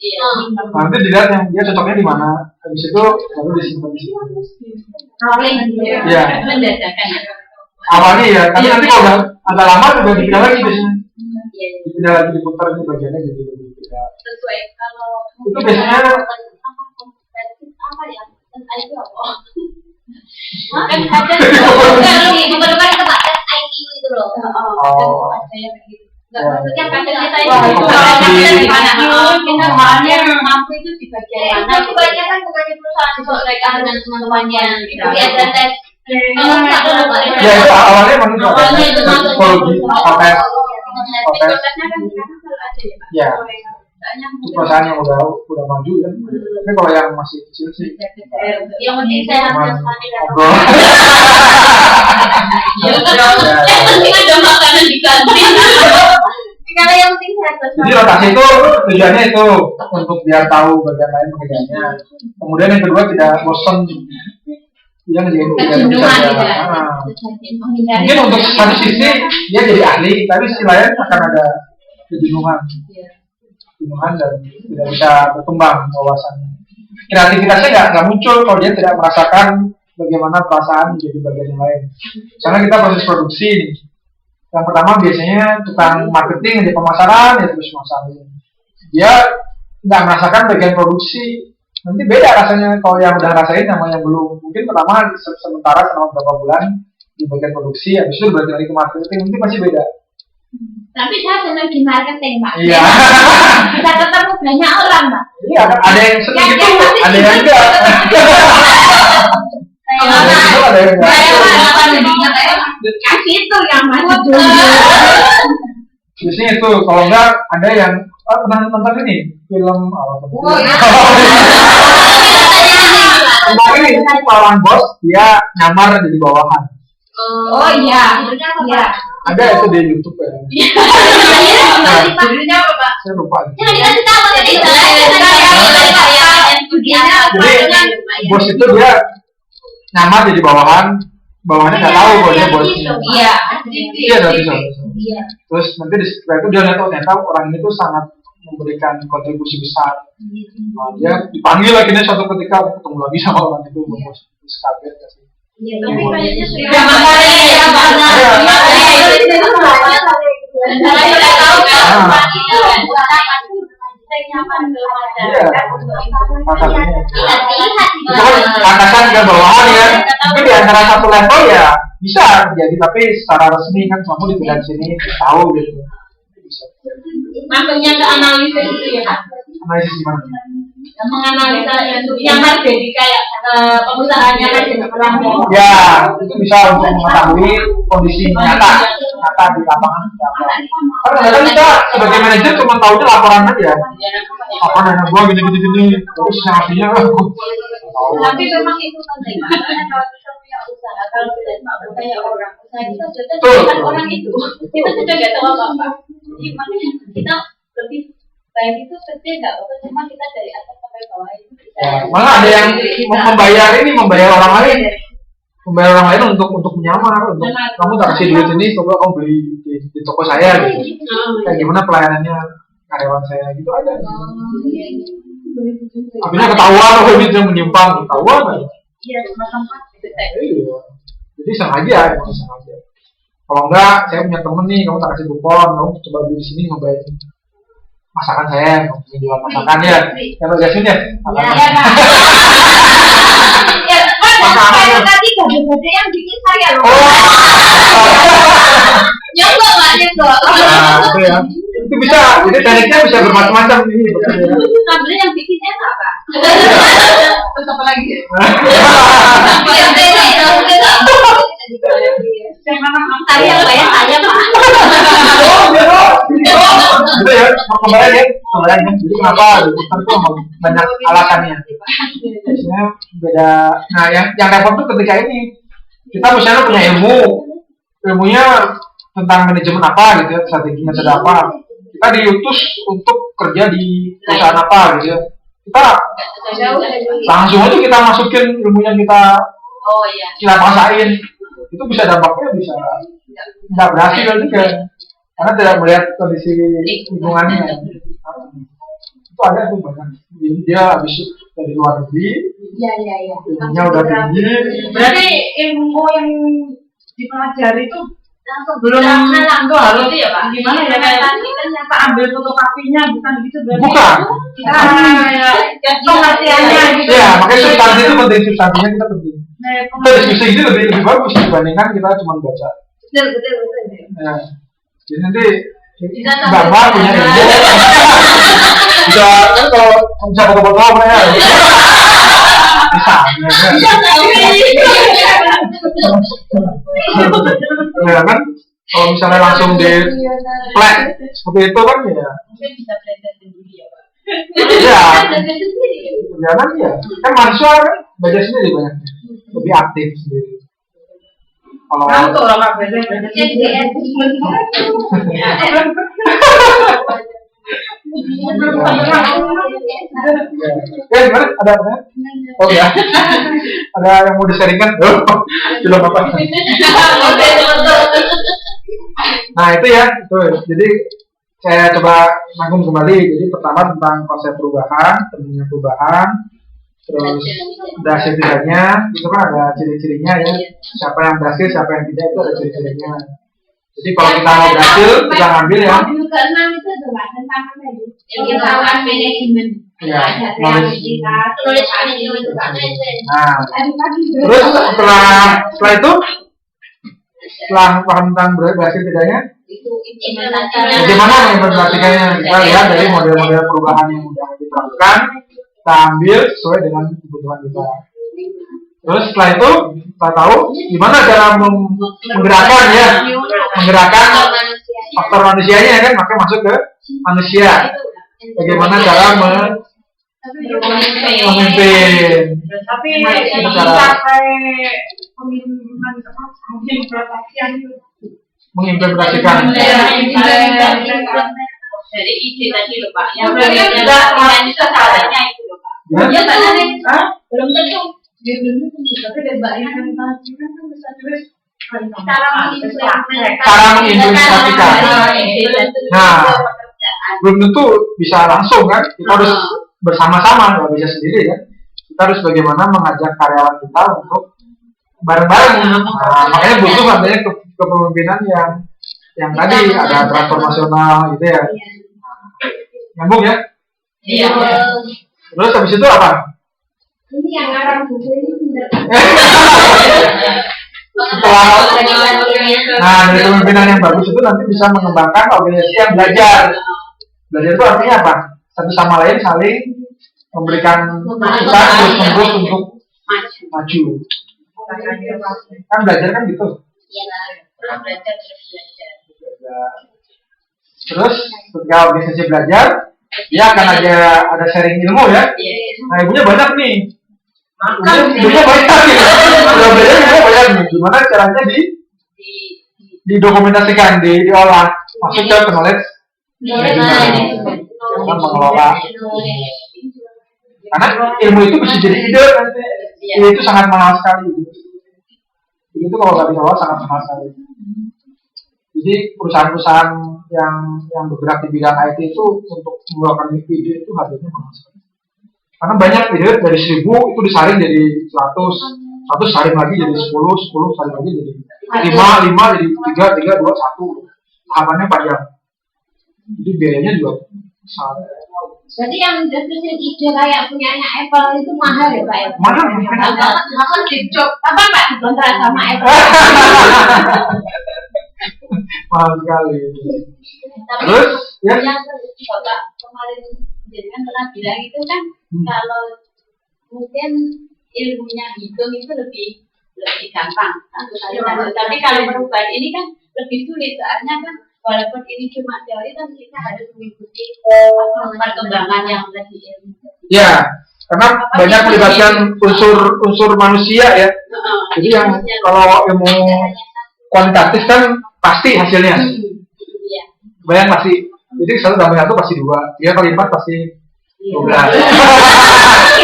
Iya. Nanti dilihat yang dia cocoknya di mana. Habis itu baru disimpan di situ. Rolling. Iya. Mendadakan. Awalnya ya, tapi nanti kalau udah agak lama juga dipindah lagi biasanya. Iya. Dipindah lagi diputar ini bagiannya jadi lebih beda. Sesuai kalau Itu biasanya apa ya? Itu apa? Kan ada di beberapa tempat tes IQ itu loh. oh, Nggak maksudnya kadang kita Wah, itu itu kalau pasti. di mana kita bahannya mampu itu di bagian mana? itu kebanyakan bukannya perusahaan disesuaikan dengan teman-temannya. Jadi ada tes. ya itu awalnya memang itu ada Awalnya itu tes masuk psikologi, tes, Prosesnya kan sekarang selalu ada ya Pak. ya itu perusahaan yang udah maju ya. Tapi kalau yang masih kecil sih Yang penting sehat cuma jasmani dan ngobrol. yang penting ada makanan di kantin. Kalau yang penting sehat Jadi jasmani. rotasi itu tujuannya itu untuk biar tahu bagian lain pekerjaannya. Kemudian yang kedua tidak bosan. Dia menjadi tidak bisa jalan. Mungkin untuk satu sisi dia jadi ahli, tapi sisi lain akan ada kejenuhan dan tidak bisa berkembang wawasannya. Kreativitasnya nggak muncul kalau dia tidak merasakan bagaimana perasaan menjadi bagian yang lain. Karena kita proses produksi nih. Yang pertama biasanya tukang marketing di pemasaran ya terus masarin. Dia nggak merasakan bagian produksi. Nanti beda rasanya kalau yang udah rasain sama yang belum. Mungkin pertama sementara selama beberapa bulan di bagian produksi, habis itu berarti lagi ke marketing, mungkin masih beda. Tapi saya senang di marketing Pak. Iya. Bisa ketemu banyak orang Pak. Iya, ada yang senang gitu, ada yang enggak. Ada yang enggak. Kasih itu yang masuk dulu. Biasanya itu, kalau enggak ada yang pernah nonton ini film apa? Oh, iya. Kemarin ini lawan bos, dia nyamar jadi bawahan. Oh iya. Iya. Ada itu di YouTube ya. Judulnya apa Pak? Saya lupa. Jangan dikasih tahu tadi. Jadi bos itu dia nyamar jadi bawahan, bawahannya nggak tahu kalau dia bosnya. Iya. Iya, ada bisa. Iya. Terus nanti setelah itu dia lihat ternyata orang ini tuh sangat memberikan kontribusi besar. Nah, dia dipanggil lagi nih suatu ketika ketemu lagi sama orang itu, bos terus kaget ya sih. Tapi kayaknya sudah. Iya. Atasan ke bawahan ya, tapi di antara satu level ya bisa jadi, tapi secara resmi kan kamu di sini tahu gitu. Bisa. Masuknya ke analisis itu ya Kak. Analisis gimana? Menganalisa itu yang harus jadi kayak pengusahanya kan jadi pelanggan. Ya, itu bisa untuk mengetahui kondisi nyata di lapangan. Karena kadang kita sebagai manajer cuma tahunya laporan aja. Apa dana gua gini, terus yang artinya Tapi memang itu penting karena kalau kita punya usaha, kalau kita cuma percaya orang, usaha kita sudah dengan orang itu, kita sudah nggak tahu apa-apa. Jadi makanya kita lebih baik itu kerja nggak apa-apa, cuma kita dari atas sampai bawah itu bisa. malah ada yang membayar orang lain. membayar orang lain untuk menyamar, untuk kamu tak kasih duit ini, coba kamu beli di toko saya gitu. Kayak gimana pelayanannya karyawan saya gitu ada. Akhirnya ketahuan loh ini dia menyimpang, ketahuan aja. Iya, semacam Iya. Jadi sengaja, emang sengaja. Kalau enggak, saya punya temen nih, kamu tak kasih kupon, kamu coba beli di sini nyobain masakan saya, kamu jual masakan ya. Yang lo gasin ya? Iya, Pak. Ya, kan tadi gede-gede yang bikin saya loh. Nyoba Pak, nyoba. Nah, itu ya. Itu bisa, jadi tekniknya bisa bermacam-macam ini. Sambelnya yang bikin enak, Pak. Terus apa lagi? Yang beda itu, yang mana tadi yang bayar saya, Pak. Gitu ya, kembali ya. Jadi kenapa diputar tuh banyak alasannya. Biasanya beda. Nah, yang repot tuh ketika ini kita misalnya punya ilmunya tentang manajemen apa gitu ya, strategi metode apa. Kita diutus untuk kerja di perusahaan apa gitu ya. Kita langsung aja kita masukin ilmunya kita paksain. Itu bisa dampaknya bisa nggak berhasil nanti karena tidak melihat kondisi lingkungannya. Itu ada tuh banyak. Jadi dia habis dari luar negeri, ilmunya udah tinggi. berarti ilmu yang dipelajari itu Langsung belum tentu harus ya, Pak. gimana ya kayak kita ambil fotokopinya bukan gitu berarti Bukan. pengertiannya gitu Ya, makanya substansi itu penting, substansinya kita penting. Kita diskusi ini lebih bagus dibandingkan kita cuma baca. Betul. Ya. Jadi nanti Bisa gambar punya ilmu. Bisa kan kalau bisa foto-foto apa ya? Bisa. Ya kan? Kalau misalnya langsung di flat seperti itu kan ya. Mungkin bisa belajar sendiri ya Pak. Iya. sendiri. Ya kan ya. Kan mahasiswa kan belajar sendiri banyaknya. Lebih aktif sendiri. Kalau ngantuk orang belajar gimana? Ada apa? Oh ya. Ada yang mau di-sharingkan? Belum apa? Nah itu ya, itu. Jadi saya coba rangkum kembali. Jadi pertama tentang konsep perubahan, pentingnya perubahan, terus berhasil tidaknya, itu kan ada ciri-cirinya ya. Siapa yang berhasil, siapa yang tidak itu ada ciri-cirinya. Jadi kalau kita mau berhasil, kita ngambil ya. Modul ke-6 itu adalah tentang apa itu? Yang kita lakukan manajemen. Ya, Ada knowledge. kita tulis manajemen juga. Nah, terus setelah itu, setelah paham tentang berhasil tidaknya, Itu implementasinya. bagaimana mengimplementasikannya? Kita lihat dari model-model perubahan yang sudah diterapkan, kita ambil sesuai dengan kebutuhan kita. Terus setelah itu kita tahu gimana cara menggerakkan ya, menggerakkan faktor manusianya kan, maka masuk ke manusia. Bagaimana cara memimpin? tapi Cara mengimplementasikan. Dari ide tadi loh Pak. Yang Udah, yang udah, caranya itu loh Pak. Ya? Ya, Pak, nanti. Belum tentu. tapi dari mbak implementasi kan bisa tulis Cara mengimplementasikan. Cara mengimplementasikan. Nah, belum tentu bisa langsung kan, kita harus bersama-sama, nggak bisa sendiri kan. Kita harus bagaimana mengajak karyawan kita untuk bareng-bareng. Nah, makanya butuh adanya kepemimpinan yang tadi ada transformasional gitu ya. Nyambung ya. Iya. Terus habis itu apa? Ini yang ngarang buku ini benar. Setelah nah dari kepemimpinan yang bagus itu nanti bisa mengembangkan organisasi yang belajar. Belajar itu artinya apa? Satu sama lain saling memberikan masukan terus-menerus untuk maju. Kan belajar kan gitu. Belum belajar terus belajar. Terus ketika organisasi belajar, dia akan ada sharing ilmu ya. Nah ilmunya banyak nih. Ilmunya banyak gitu. Udah belajar ilmunya banyak nih. Gimana caranya didokumentasikan, diolah, masuk ke knowledge. Dengan mengelola. Karena ilmu itu bisa jadi ide nanti. Ide itu sangat mahal sekali. Jadi itu kalau nggak dikelola sangat mahal sekali. Jadi perusahaan-perusahaan yang bergerak di bidang IT itu untuk mengeluarkan ide itu harganya mahal sekali. Karena banyak ide dari 1000 itu disaring jadi 100 saring lagi jadi 10 saring lagi jadi 5 jadi 3 2 1. Tahapannya panjang. Jadi biayanya juga besar. Jadi yang desain ide kayak punyanya Apple itu mahal ya Pak ya? Mahal. Mahal dicob. Apa Pak dikontrak sama Apple? Mahal sekali. Tapi Terus ya. yang Bapak kemarin jenengan pernah bilang itu kan kalau mungkin ilmunya hitung itu lebih gampang kan? Tapi kalau perubahan ini kan lebih sulit soalnya kan walaupun ini cuma teori kan kita harus mengikuti perkembangan yang lebih ilmu. Ya, karena banyak melibatkan unsur manusia ya. Jadi yang kalau ilmu kuantitatif kan pasti hasilnya. Bayang pasti. Jadi 1 tambah 1 pasti 2, 3 kali 4 pasti 12.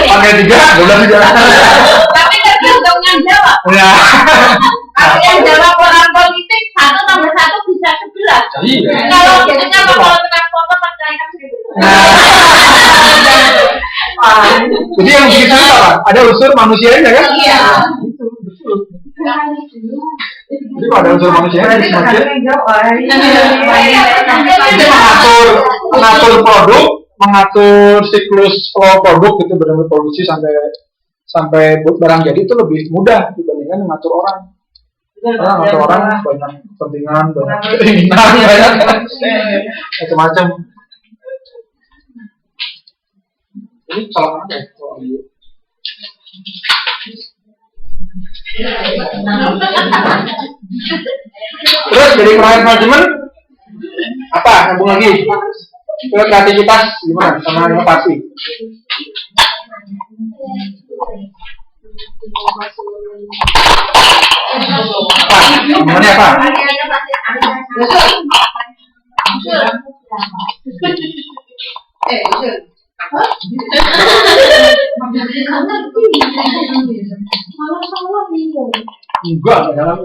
Pakai 3, 12 juga. Tapi tergantung yang jawab. Ya. Kalau yang jawab orang politik 1 tambah 1 bisa 11. Iya. Kalau biasanya kalau tentang foto percaya 1000. Jadi yang bikin sulit apa? Ada unsur manusianya kan? Iya. Jadi kalau ada unsur manusianya jadi semakin mengatur produk, mengatur siklus flow produk itu benar-benar produksi sampai barang jadi itu lebih mudah dibandingkan mengatur orang. Karena mengatur orang banyak kepentingan, banyak keinginan, banyak macam-macam. Ini salah mana ya? Terus jadi project management apa? Nyambung lagi ke kreativitas gimana sama inovasi? Apa? Gimana apa? Enggak, dalam.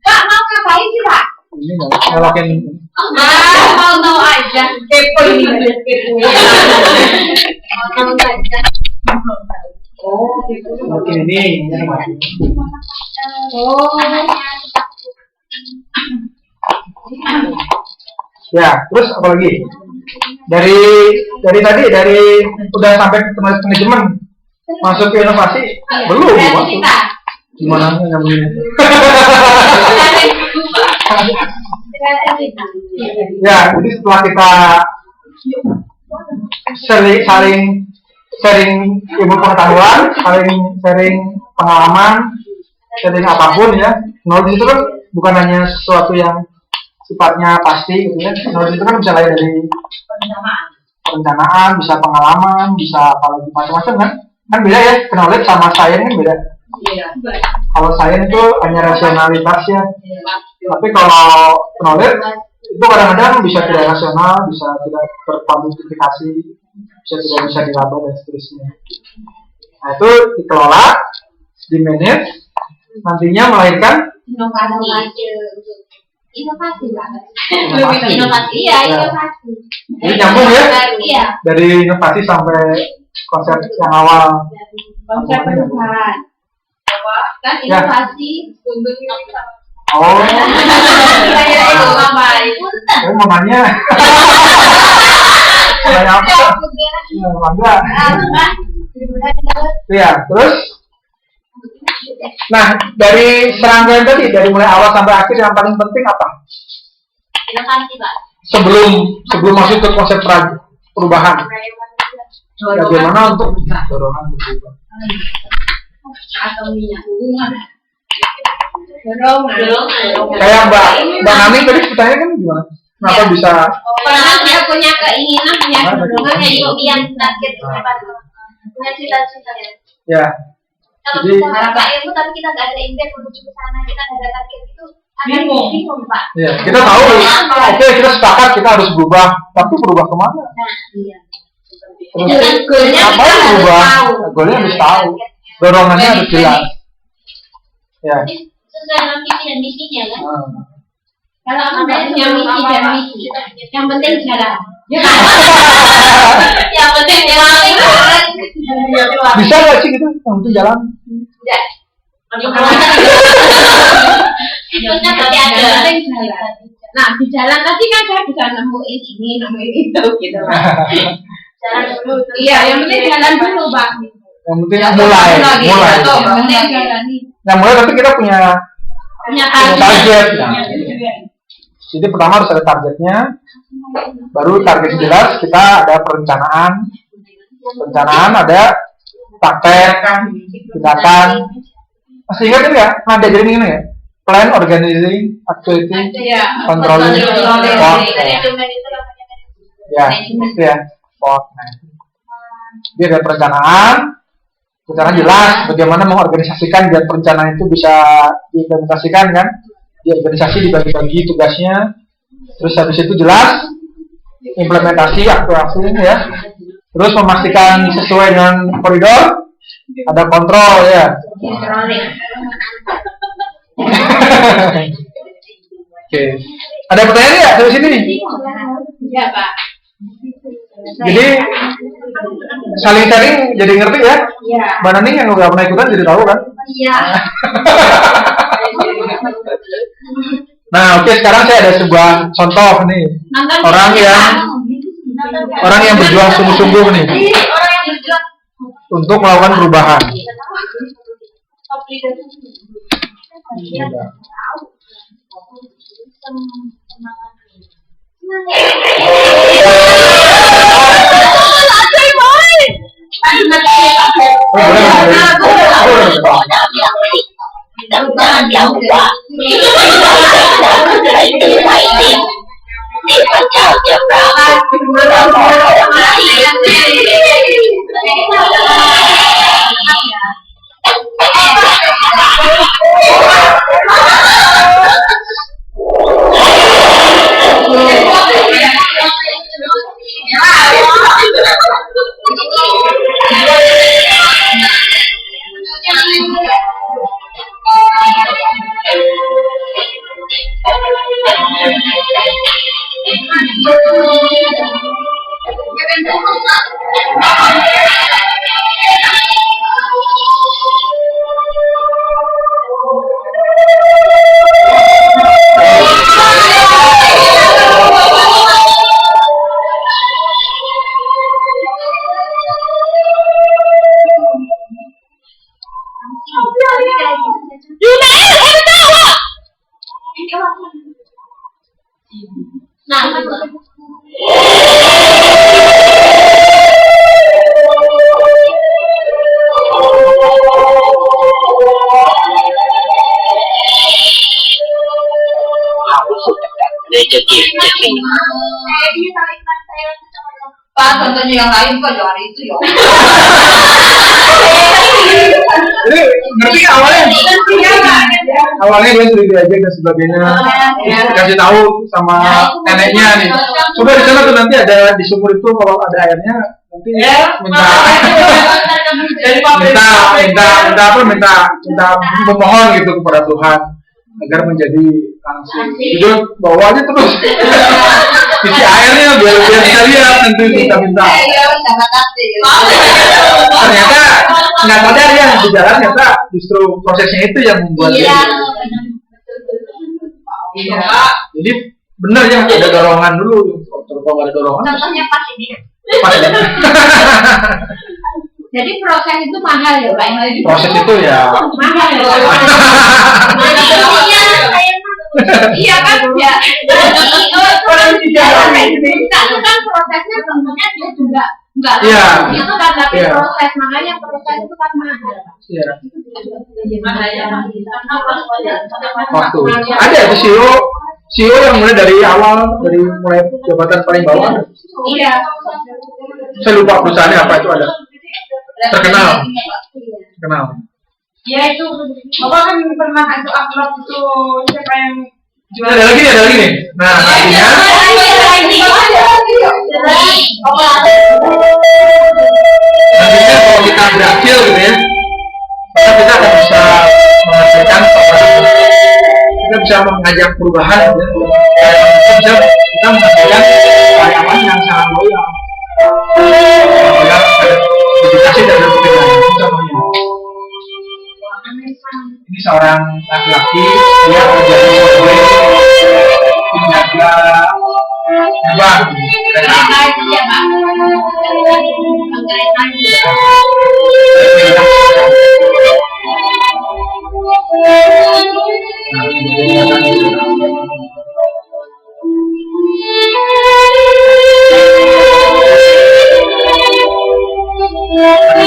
Pak mau ngapain sih Pak? Ini ngelakuin Mau tahu aja. Kepo ini kepo. Mau tahu aja. ngelakuin ini ya, terus apa lagi? Dari tadi udah sampai ke manajemen, masuk ke inovasi belum? Gimana nyambungnya? Ya, jadi setelah kita sharing ilmu pengetahuan, sharing pengalaman, sharing apapun ya. Knowledge itu kan bukan hanya sesuatu yang sifatnya pasti gitu ya. Knowledge itu kan bisa lahir dari perencanaan, bisa pengalaman, bisa apalagi macam-macam kan. Kan beda ya, knowledge sama science kan beda. Kalau science itu hanya rasionalitas ya. Tapi kalau knowledge itu kadang-kadang bisa tidak rasional, bisa tidak terkuantifikasi, tidak bisa diraba dan seterusnya. Nah itu dikelola, di-manage, nantinya melahirkan inovasi Pak. Inovasi. Iya, inovasi. Jadi nyambung ya, Iya. dari inovasi sampai konsep yang awal. Konsep perubahan. Kan Ya. inovasi Untuk ini bisa. Oh, kayak itu ngapain? saya mau nanya. Nanya apa? Ya, bangga. Ya, terus? Nah, dari serangkaian tadi, dari mulai awal sampai akhir yang paling penting apa? Inovasi Pak. Sebelum masuk ke konsep perubahan. Bagaimana untuk dorongan untuk berubah? Atau minyak hubungan. Kayak Mbak Nami tadi ceritanya kan gimana? Kenapa bisa? Karena dia punya keinginan, punya dorongan yang impian target ke depan. Punya cita-cita ya. Ya. Kalau Jadi- kita nggak ilmu tapi kita nggak ada impian menuju ke sana, kita nggak ada target itu akan bingung Pak. Ya, kita tahu, oke kita sepakat kita harus berubah, tapi berubah kemana? Nah, iya. Terus Dengan goalnya apa kita yang harus berubah? tahu. Goalnya harus tahu. dorongannya harus jelas. Ya. Sesuai dengan visi dan misinya kan. Kalau aku nggak punya misi dan misi, yang penting jalan. Yang penting jalan. Bisa nggak sih gitu? Yang penting jalan. Ikutnya pasti ada. Yang penting jalan. Nah di jalan tadi kan saya bisa nemuin ini, nemuin itu gitu lah. Jalan dulu. Iya, yang penting jalan dulu Pak. Yang penting mulai. Yang penting jalani. Yang mulai tapi kita punya target. Jadi pertama harus ada targetnya, baru target jelas, kita ada perencanaan, ada praktek, tindakan. Masih ingat ini ya? Pernah diajarin ini ya? Plan, organizing, activity, controlling, support. Ya, itu ya, support. Jadi ada perencanaan jelas, bagaimana mengorganisasikan biar perencanaan itu bisa diimplementasikan kan? Di organisasi dibagi-bagi tugasnya, terus habis itu jelas implementasi aktuasi ya, terus memastikan sesuai dengan koridor, ada kontrol ya. Oke, ada pertanyaan nggak dari sini? Ya Pak. Jadi saling sharing jadi ngerti ya. Mbak Nani yang nggak pernah ikutan jadi tahu kan? Iya. Nah, oke, sekarang saya ada sebuah contoh nih. Orang yang berjuang sungguh-sungguh nih untuk melakukan perubahan. Jangan lupa Pak, contohnya yang lain Pak, jangan itu ya. Jadi ngerti awalnya? Awalnya dia sudah diajak dan sebagainya, kasih tahu sama neneknya nih. Coba di sana tuh nanti ada di sumur itu kalau ada airnya nanti minta memohon gitu kepada Tuhan agar menjadi langsung. Jujur bawa aja terus. Isi airnya biar bisa lihat nanti minta. Ternyata nggak sadar ya di jalan ternyata justru prosesnya itu yang membuat dia. Iya. Jadi benar ya ada dorongan dulu. Kalau nggak ada dorongan. Contohnya pas ini. Pas ya. Jadi proses itu mahal ya Pak? Proses itu ya. Mahal ya. Iya kan ya. Orang di jalan itu kan prosesnya tentunya dia juga nggak itu kan tapi proses makanya proses itu kan mahal. Iya. Makanya Waktu ada itu CEO yang mulai dari awal dari mulai jabatan paling bawah. Iya. Saya lupa perusahaannya apa itu ada. Terkenal. Ya itu, Bapak kan pernah itu upload itu siapa yang jual? Ada lagi nih. Nah, artinya nantinya kalau kita berhasil gitu ya, kita akan bisa menghasilkan kita bisa mengajak perubahan ya. Kita menghasilkan karyawan yang sangat loyal edukasi dan pekerjaan. Contohnya ini seorang laki-laki dia menjadi sebagai penjaga gerbang kereta.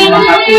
Nomor satu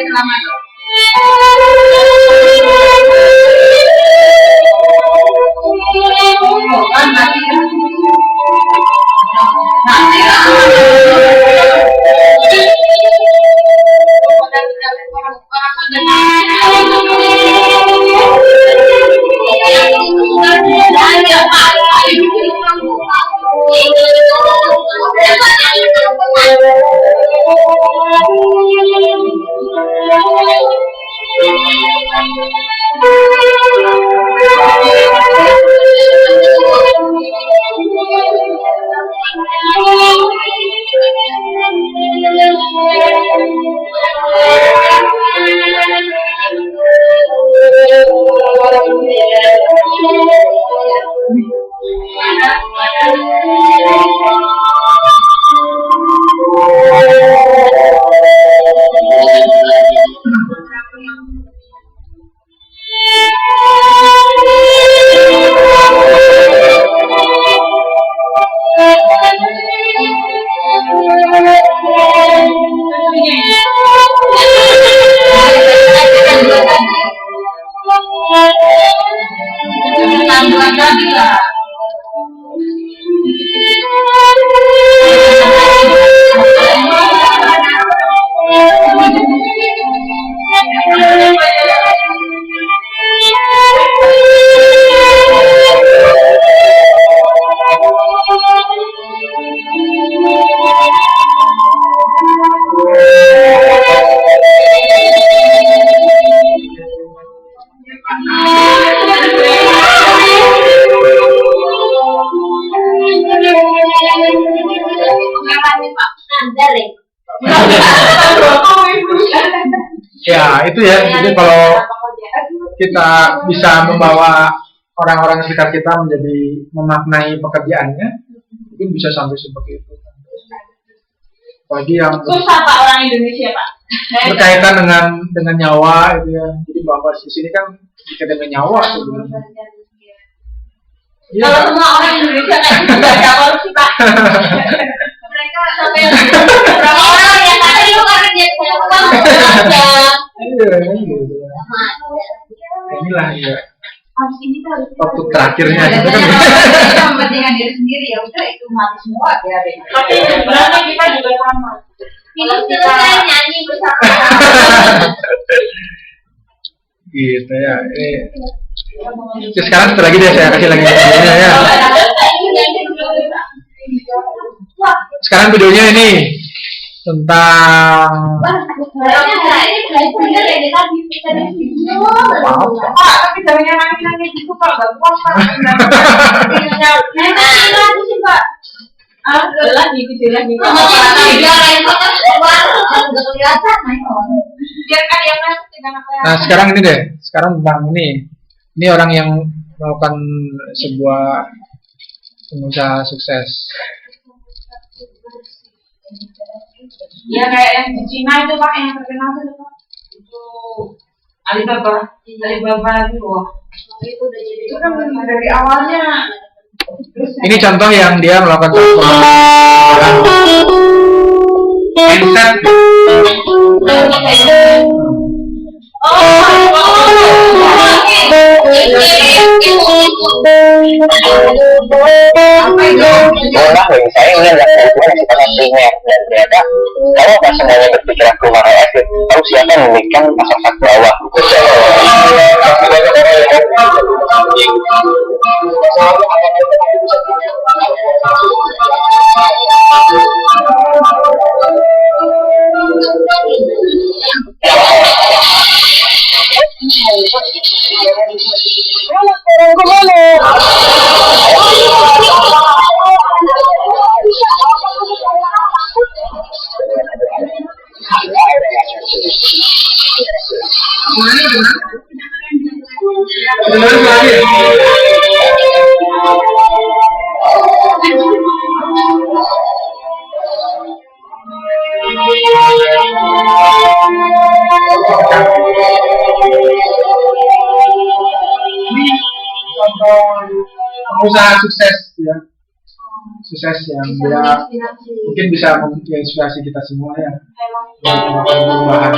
Selamat. Ya, itu ya. Jadi kalau kita bisa membawa orang-orang sekitar kita menjadi memaknai pekerjaannya, mungkin bisa sampai seperti itu. Apalagi yang Susah Pak orang Indonesia Pak. berkaitan dengan nyawa, itu ya. Jadi bahwa di sini kan berkaitan dengan nyawa sebenarnya. Iya. Kalau semua orang Indonesia kayak gitu nggak ada korupsi Pak. Mereka sampai berapa orang yang tadi itu karena dia punya uang aja. Iya. Inilah ya. Harus ini tuh harus Waktu terakhirnya gitu kan. kita mementingkan diri sendiri ya udah itu mati semua ya. Tapi sebenarnya kita juga sama. Minum selesai nyanyi bersama. Gitu ya. Ya, sekarang satu lagi deh saya kasih lagi videonya ya. Sekarang videonya ini tentang Pak, tapi jangan nangis-nangis gitu Pak, nggak kuat Pak. Pak. Lagi kecil lagi. Biarkan yang masuk dengan apa yang. Nah sekarang ini deh, sekarang tentang ini orang yang melakukan sebuah pengusaha sukses. Ya kayak yang di Cina itu Pak, yang terkenal itu Pak. Itu Alibaba itu wah. Itu kan dari awalnya. Ini contoh yang dia melakukan mindset. Orang yang saya melihat hubungan sifatnya primer dan ternyata kalau nggak semuanya berpikiran keluar efek, tahu siapa yang memikirkan pasar bawah. Pengusaha sukses ya, sukses yang dia mungkin bisa menginspirasi kita semua ya. Perubahan.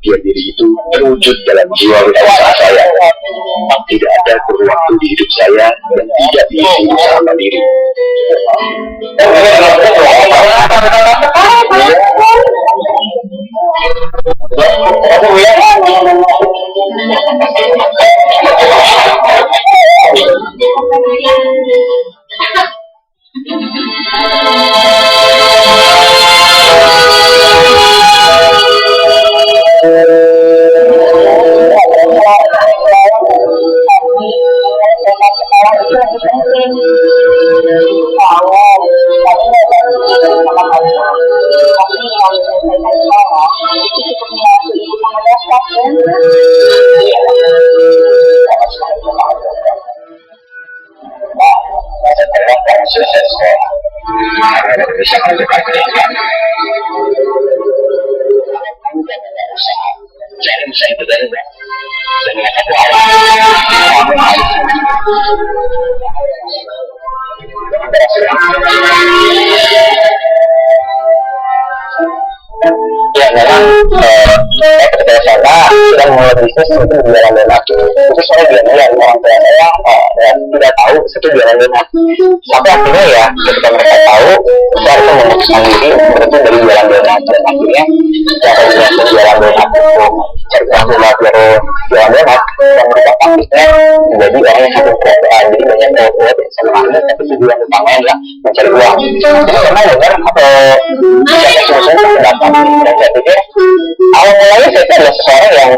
Kemudian diri itu terwujud dalam jiwa usaha saya. Tidak ada kurun waktu di hidup saya dan tidak diisi usaha mandiri. selesai sekolah, bisa melakukan pendidikan. Jalan saya berdarah dengan satu ya memang ketika saya sedang mulai bisnis itu jualan donat. Itu saya bilang orang tua saya tidak tahu itu jualan donat. Sampai akhirnya ya ketika mereka tahu, saya harus memutuskan diri berhenti dari jualan donat. Dan akhirnya saya jualan donat itu cari uang terus jualan donat dan mereka praktiknya menjadi orang yang satu kerjaan. Jadi banyak yang sebenarnya tapi tujuan utamanya adalah mencari uang. Jadi karena dengar saya semuanya pendapat dan saya pikir awal mulanya saya adalah seseorang yang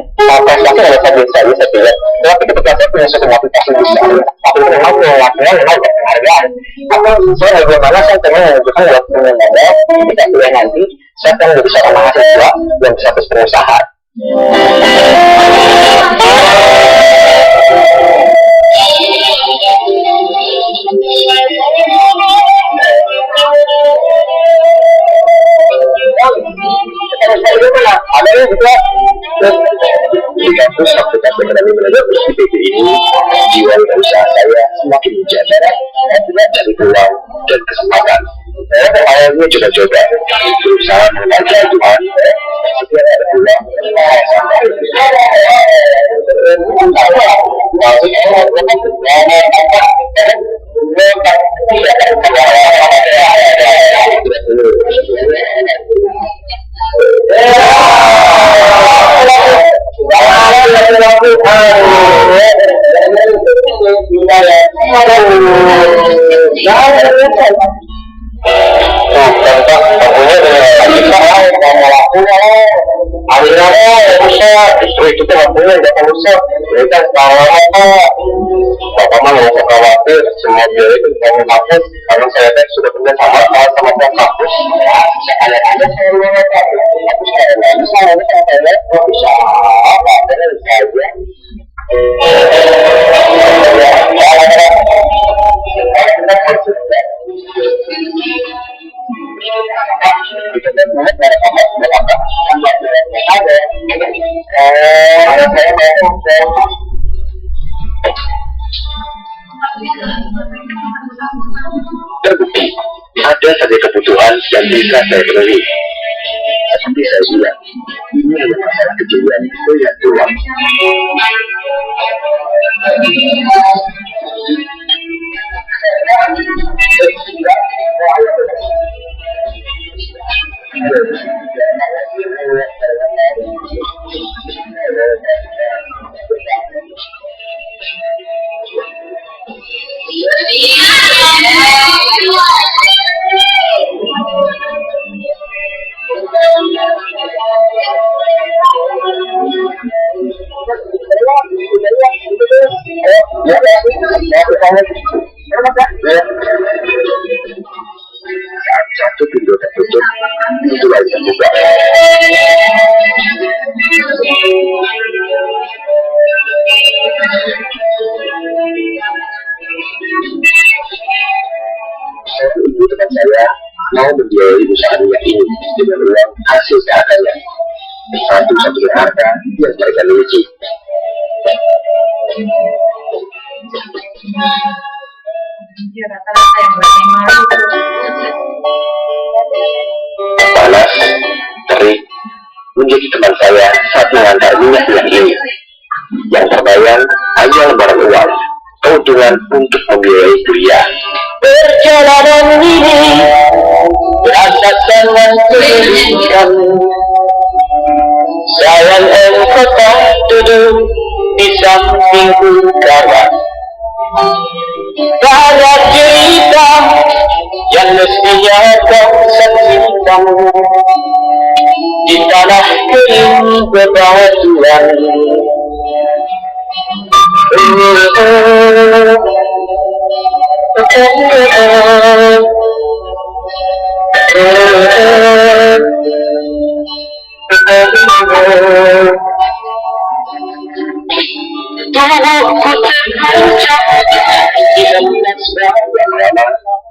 prestasi adalah biasa-biasa saja. Tapi ketika saya punya suatu motivasi besar, aku memang melakukan memang penghargaan. Tapi saya bagaimana saya pengen menunjukkan bahwa punya modal ketika kuliah nanti saya akan menjadi seorang mahasiswa dan bisa terus berusaha. Ada juga di kampus Fakultas Ekonomi Manajemen IPB ini jiwa usaha saya semakin menjaga dari peluang dan kesempatan. Saya awalnya coba-coba berusaha membaca Tuhan setiap ada peluang itu kan punya nggak usah mereka tahu apa bapak mah nggak usah khawatir semua biaya itu kamu hapus karena saya sudah pernah sama pihak kampus saya ada saya mau tapi saya nggak bisa nggak bisa apa dan saja terbukti ada saja kebutuhan yang bisa saya penuhi. Seperti saya bilang, ini adalah masalah kejadian melihat peluang. Saat satu pintu tertutup, itu lain terbuka. Satu ibu teman saya mau membiayai usahanya ini dengan uang hasil seadanya. Satu-satunya harta yang mereka miliki. Rata-rata yang bertema panas, terik, menjadi teman saya saat mengantar minyak ini. Yang terbayang hanya lembaran uang, keuntungan untuk membiayai kuliah. Perjalanan ini terasa sangat menyedihkan. Sayang engkau tak duduk di sampingku kawan. Banyak cerita yang mestinya kau saksikan di tanah kering bebatuan.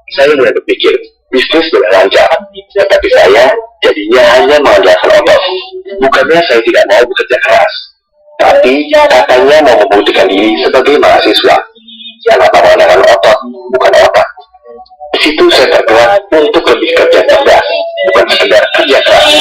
Saya mulai berpikir bisnis sudah lancar, tetapi saya jadinya hanya mengandalkan otot. Bukannya saya tidak mau bekerja keras, tapi katanya mau membuktikan diri sebagai mahasiswa. Kenapa mengandalkan otot, bukan otak? Di situ saya tergerak untuk lebih kerja cerdas, bukan sekedar kerja keras.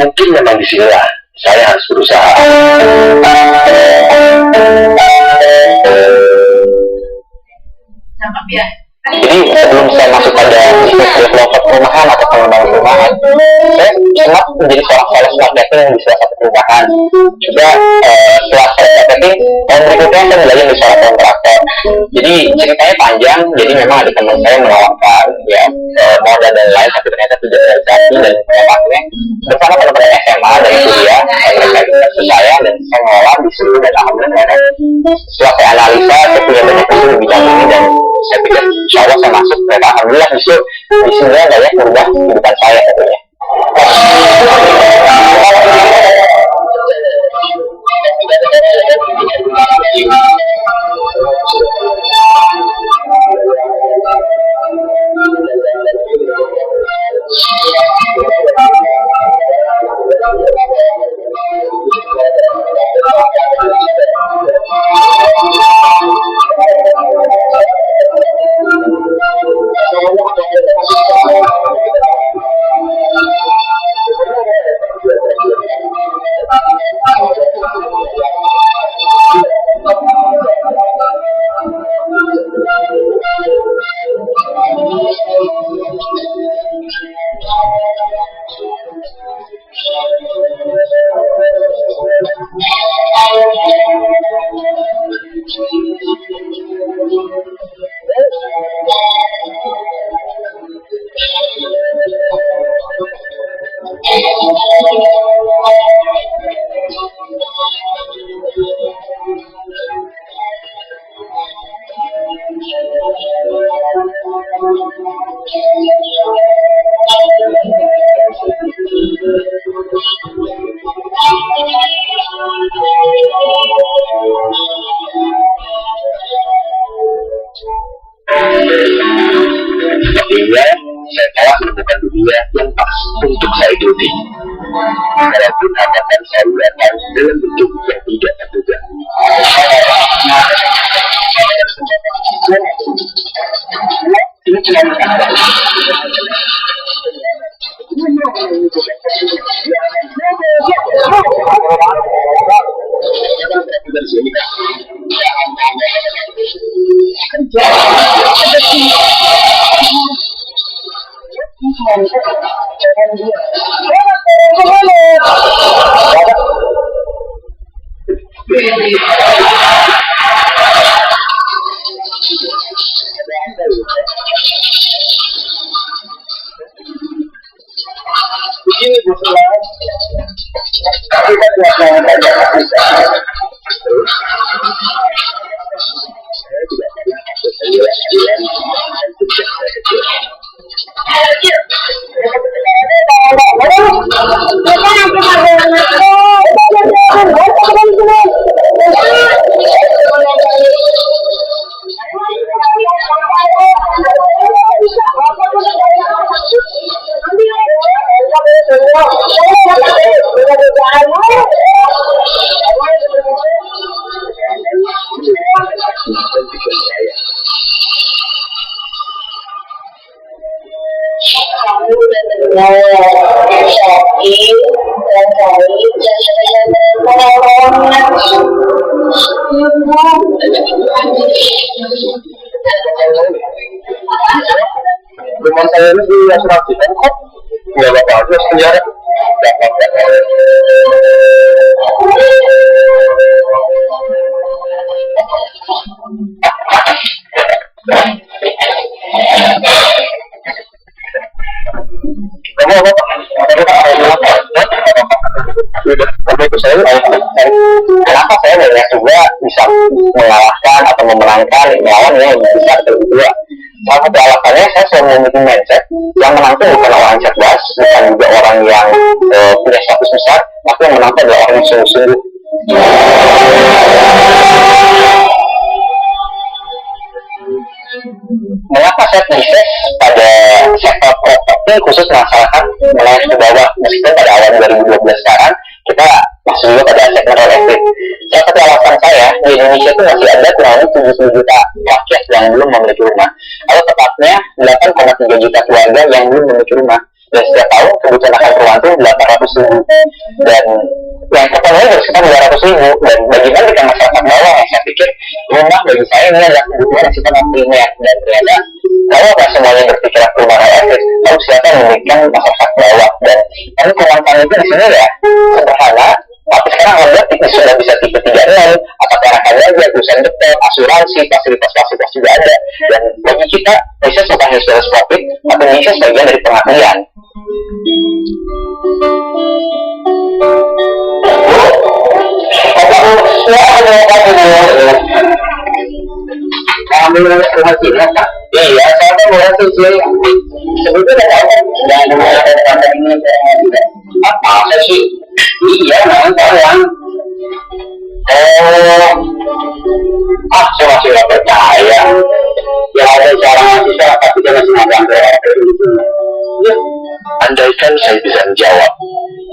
Mungkin memang disinilah saya harus berusaha. Cakep ya. Jadi sebelum saya masuk pada bisnis developer perumahan atau pengembangan perumahan, saya sempat menjadi seorang sales marketing di salah satu perumahan. Juga setelah sales marketing, tahun berikutnya saya belajar di seorang kontraktor. Jadi ceritanya panjang. Jadi memang ada teman saya menawarkan ya modal dan lain, tapi ternyata tidak realisasi dan dampaknya bersama teman-teman SMA dan kuliah mereka ikut saya dan saya mengolah di situ dan alhamdulillah setelah saya analisa saya punya banyak ilmu di bidang ini dan saya pikir insya Allah saya masuk dan alhamdulillah justru di sini banyak merubah kehidupan saya tentunya. Sepertinya saya telah menemukan dunia yang pas untuk saya ikuti. Walaupun hambatan selalu datang dalam bentuk yang tidak terduga. Ini cuma begini Bu Sula, kita buat yang banyak saya tidak pernah masuk penjelasan dan sejak saya kecil. Rumah saya ini di asuransi kan kok nggak bakal terus penjara. Kamu apa? Kamu ikut saya. Kenapa saya banyak juga bisa mengalahkan atau memenangkan lawan yang besar kedua? Salah satu alasannya saya selalu memiliki mindset yang menang itu bukan orang yang cerdas, bukan juga orang yang punya status besar, tapi yang menang itu adalah orang yang sungguh-sungguh. Mengapa saya sukses pada sektor properti khusus masyarakat menengah ke bawah, meskipun pada awal 2012 sekarang kita masih juga pada segmen real estate. Salah satu alasan saya di Indonesia itu masih ada kurang lebih 70 juta rakyat yang belum memiliki rumah, atau tepatnya 8,3 juta keluarga yang belum memiliki rumah. Dan setiap tahun kebutuhan akan perumahan itu 800.000, dan yang terpenuhi dari sekitar 200.000. Dan bagaimana kita masyarakat bawah, saya pikir rumah bagi saya ini adalah kebutuhan yang sifatnya primer. Dan ternyata kalau nggak semuanya berpikir rumah real estate, lalu siapa yang memikirkan masyarakat bawah? Dan kami kurangkan itu di sini ya sederhana, tapi sekarang Anda sudah bisa tipe 36, atau karena aja perusahaan detail, asuransi, fasilitas juga ada. Dan bagi kita, Indonesia bukan historis profit, tapi Indonesia sebagian dari pengabdian. Iya, saya kan mulai cicil. Sebetulnya jangan menggunakan konten ini apa sih? Iya, memang sayang. Saya masih nggak percaya. Ya ada cara mahasiswa, tapi dia masih magang ya. Andaikan saya bisa menjawab,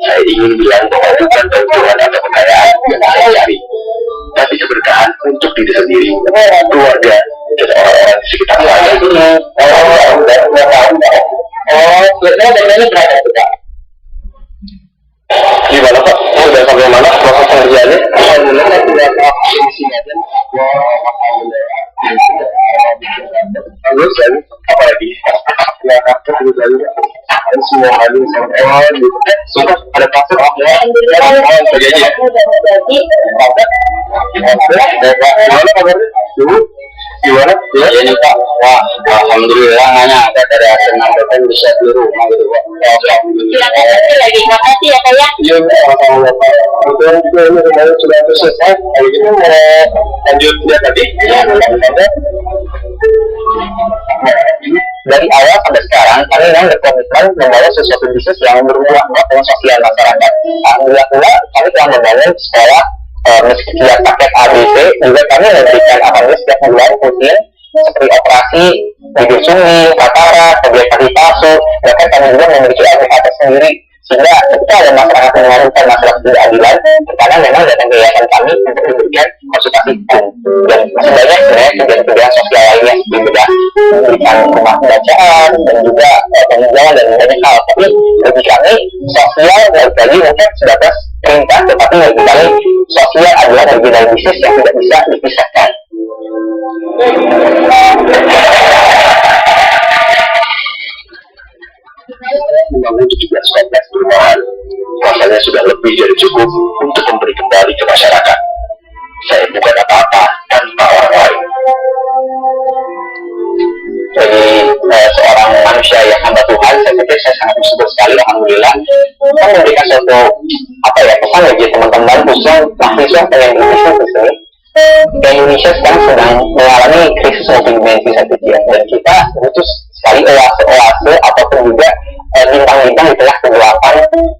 saya ingin bilang bahwa bukan keuntungan atau kekayaan yang saya cari, tapi keberkahan untuk diri sendiri, keluarga, dan orang-orang di sekitar saya. Biasanya dananya berapa juga? Gimana Pak? Sudah sampai mana proses pengerjaannya? Alhamdulillah saya sudah finishing aja. Terus dan apa lagi? Ya kakak juga dan semua hal ini sampai sudah ada pasir ya. Bagi aja. Gimana kabarnya? Gimana? Ya ini Pak. Wah, alhamdulillah hanya ada dari hasil nambahan bisa di rumah gitu Pak. Alhamdulillah. Lagi makasih ya Pak ya. Iya, sama-sama Pak. Kemudian juga ini rumahnya sudah selesai. Kalau gitu mau lanjut lihat tadi. Ya, ini dari awal sampai sekarang kami memang berkomitmen membangun sesuatu bisnis yang bermuara dengan sosial masyarakat. Alhamdulillah pula kami telah membangun sekolah meski tidak paket ABC, juga kami memberikan akademi setiap bulan rutin seperti operasi bibir sungai, katarak, kegiatan kaki palsu, bahkan kami juga memiliki APHT sendiri. Sehingga ketika ada masyarakat mengeluhkan masalah ketidakadilan, terkadang memang datang ke yayasan kami untuk memberikan konsultasi hukum. Dan masih banyak sebenarnya kegiatan-kegiatan sosial lainnya seperti juga memberikan rumah bacaan dan juga penunjang dan banyak hal. Tapi bagi kami sosial bagi mungkin sebatas perintah, tetapi bagi kami sosial adalah bagian dari bisnis yang tidak bisa dipisahkan. Membangun 17 kompleks perumahan rasanya sudah lebih dari cukup untuk memberi kembali ke masyarakat. Saya bukan apa-apa tanpa orang lain. Bagi seorang manusia yang hamba Tuhan, saya pikir saya sangat bersyukur sekali, alhamdulillah, kita memberikan suatu pesan bagi teman-teman khususnya mahasiswa yang berbisnis di sini. Indonesia sekarang sedang mengalami krisis multidimensi, saya pikir, dan kita butuh sekali oase ataupun juga bintang-bintang di tengah kegelapan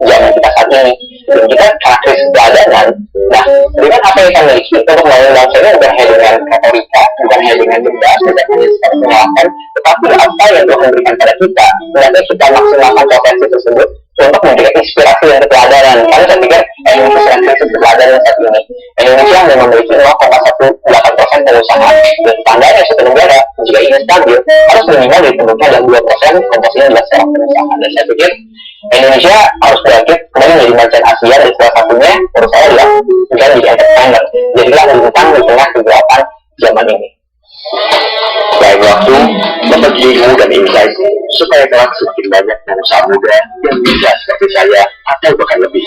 zaman kita saat ini. Dan kita karena krisis pelajaran, nah dengan apa yang kita miliki untuk membangun bangsa ini bukan hanya dengan retorika, bukan hanya dengan denda, bukan hanya sekedar menyalahkan, tetapi apa yang Tuhan memberikan pada kita, hendaknya kita maksimalkan potensi tersebut untuk memberikan inspirasi dan keteladanan. Karena saya pikir Indonesia sedang krisis keteladanan saat ini. Indonesia memang memiliki 0,18% pengusaha, dan standarnya suatu negara jika ingin stabil harus minimal dipenuhi dalam 2% komposisinya adalah secara pengusaha. Dan saya pikir Indonesia harus bangkit kembali menjadi macan Asia, dan salah satunya menurut saya adalah menjadi entrepreneur. Jadilah bintang di tengah kegelapan zaman ini. Selain waktu, membagi ilmu dan insight supaya kelak semakin banyak pengusaha muda yang bisa seperti saya atau bahkan lebih,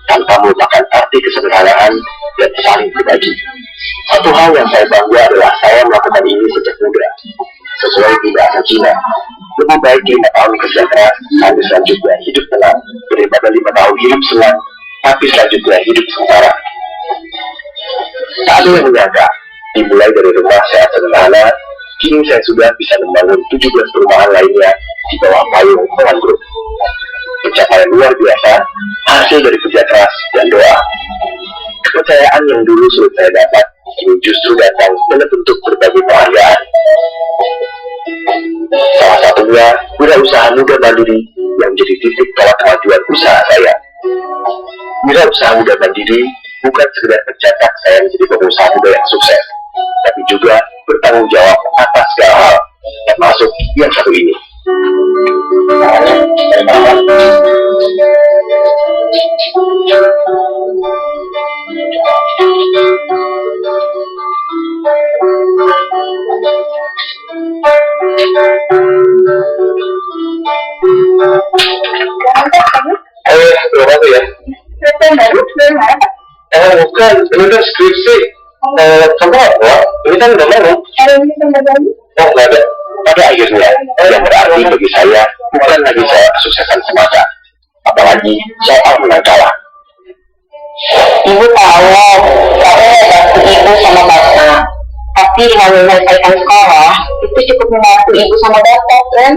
tanpa melupakan arti kesederhanaan dan saling berbagi. Satu hal yang saya bangga adalah saya melakukan ini sejak muda, sesuai bahasa Cina. Lebih baik 5 tahun kerja keras, tapi selanjutnya hidup tenang, daripada 5 tahun hidup senang, tapi selanjutnya hidup sengsara. Tak ada yang menyangka, dimulai dari rumah saya sederhana, kini saya sudah bisa membangun 17 perumahan lainnya di bawah payung Tuhan Group. Pencapaian luar biasa, hasil dari kerja keras dan doa. Kepercayaan yang dulu sulit saya dapat, kini justru datang dalam bentuk berbagai penghargaan. Salah satunya, wirausaha muda mandiri yang menjadi titik tolak kemajuan usaha saya. Wirausaha muda mandiri bukan sekedar mencetak saya menjadi pengusaha muda yang sukses, tapi juga bertanggung jawab atas segala hal, termasuk yang satu ini. Belum apa ya? Bukan, ini kan skripsi. Kamu apa? Ini kan udah mau. Oh, nggak ada. Pada akhirnya, yang berarti bagi saya bukan lagi soal kesuksesan semata, apalagi soal menang kalah. Ibu tahu, kamu membantu ibu sama bapak, tapi dengan menyelesaikan sekolah, itu cukup membantu ibu sama bapak, kan?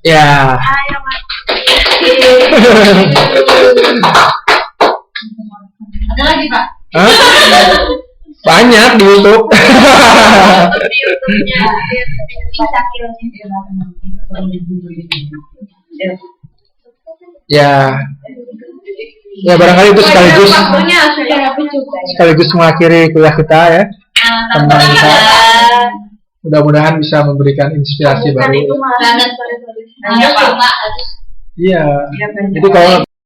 Ya. Ada lagi Pak? Hah? Banyak di YouTube. Ya. Ya barangkali itu sekaligus Faktornya harus sekaligus mengakhiri kuliah kita ya. Teman kita mudah-mudahan bisa memberikan inspirasi baru. Banget. Iya, Pak. Cuma harus Iya. Jadi kalau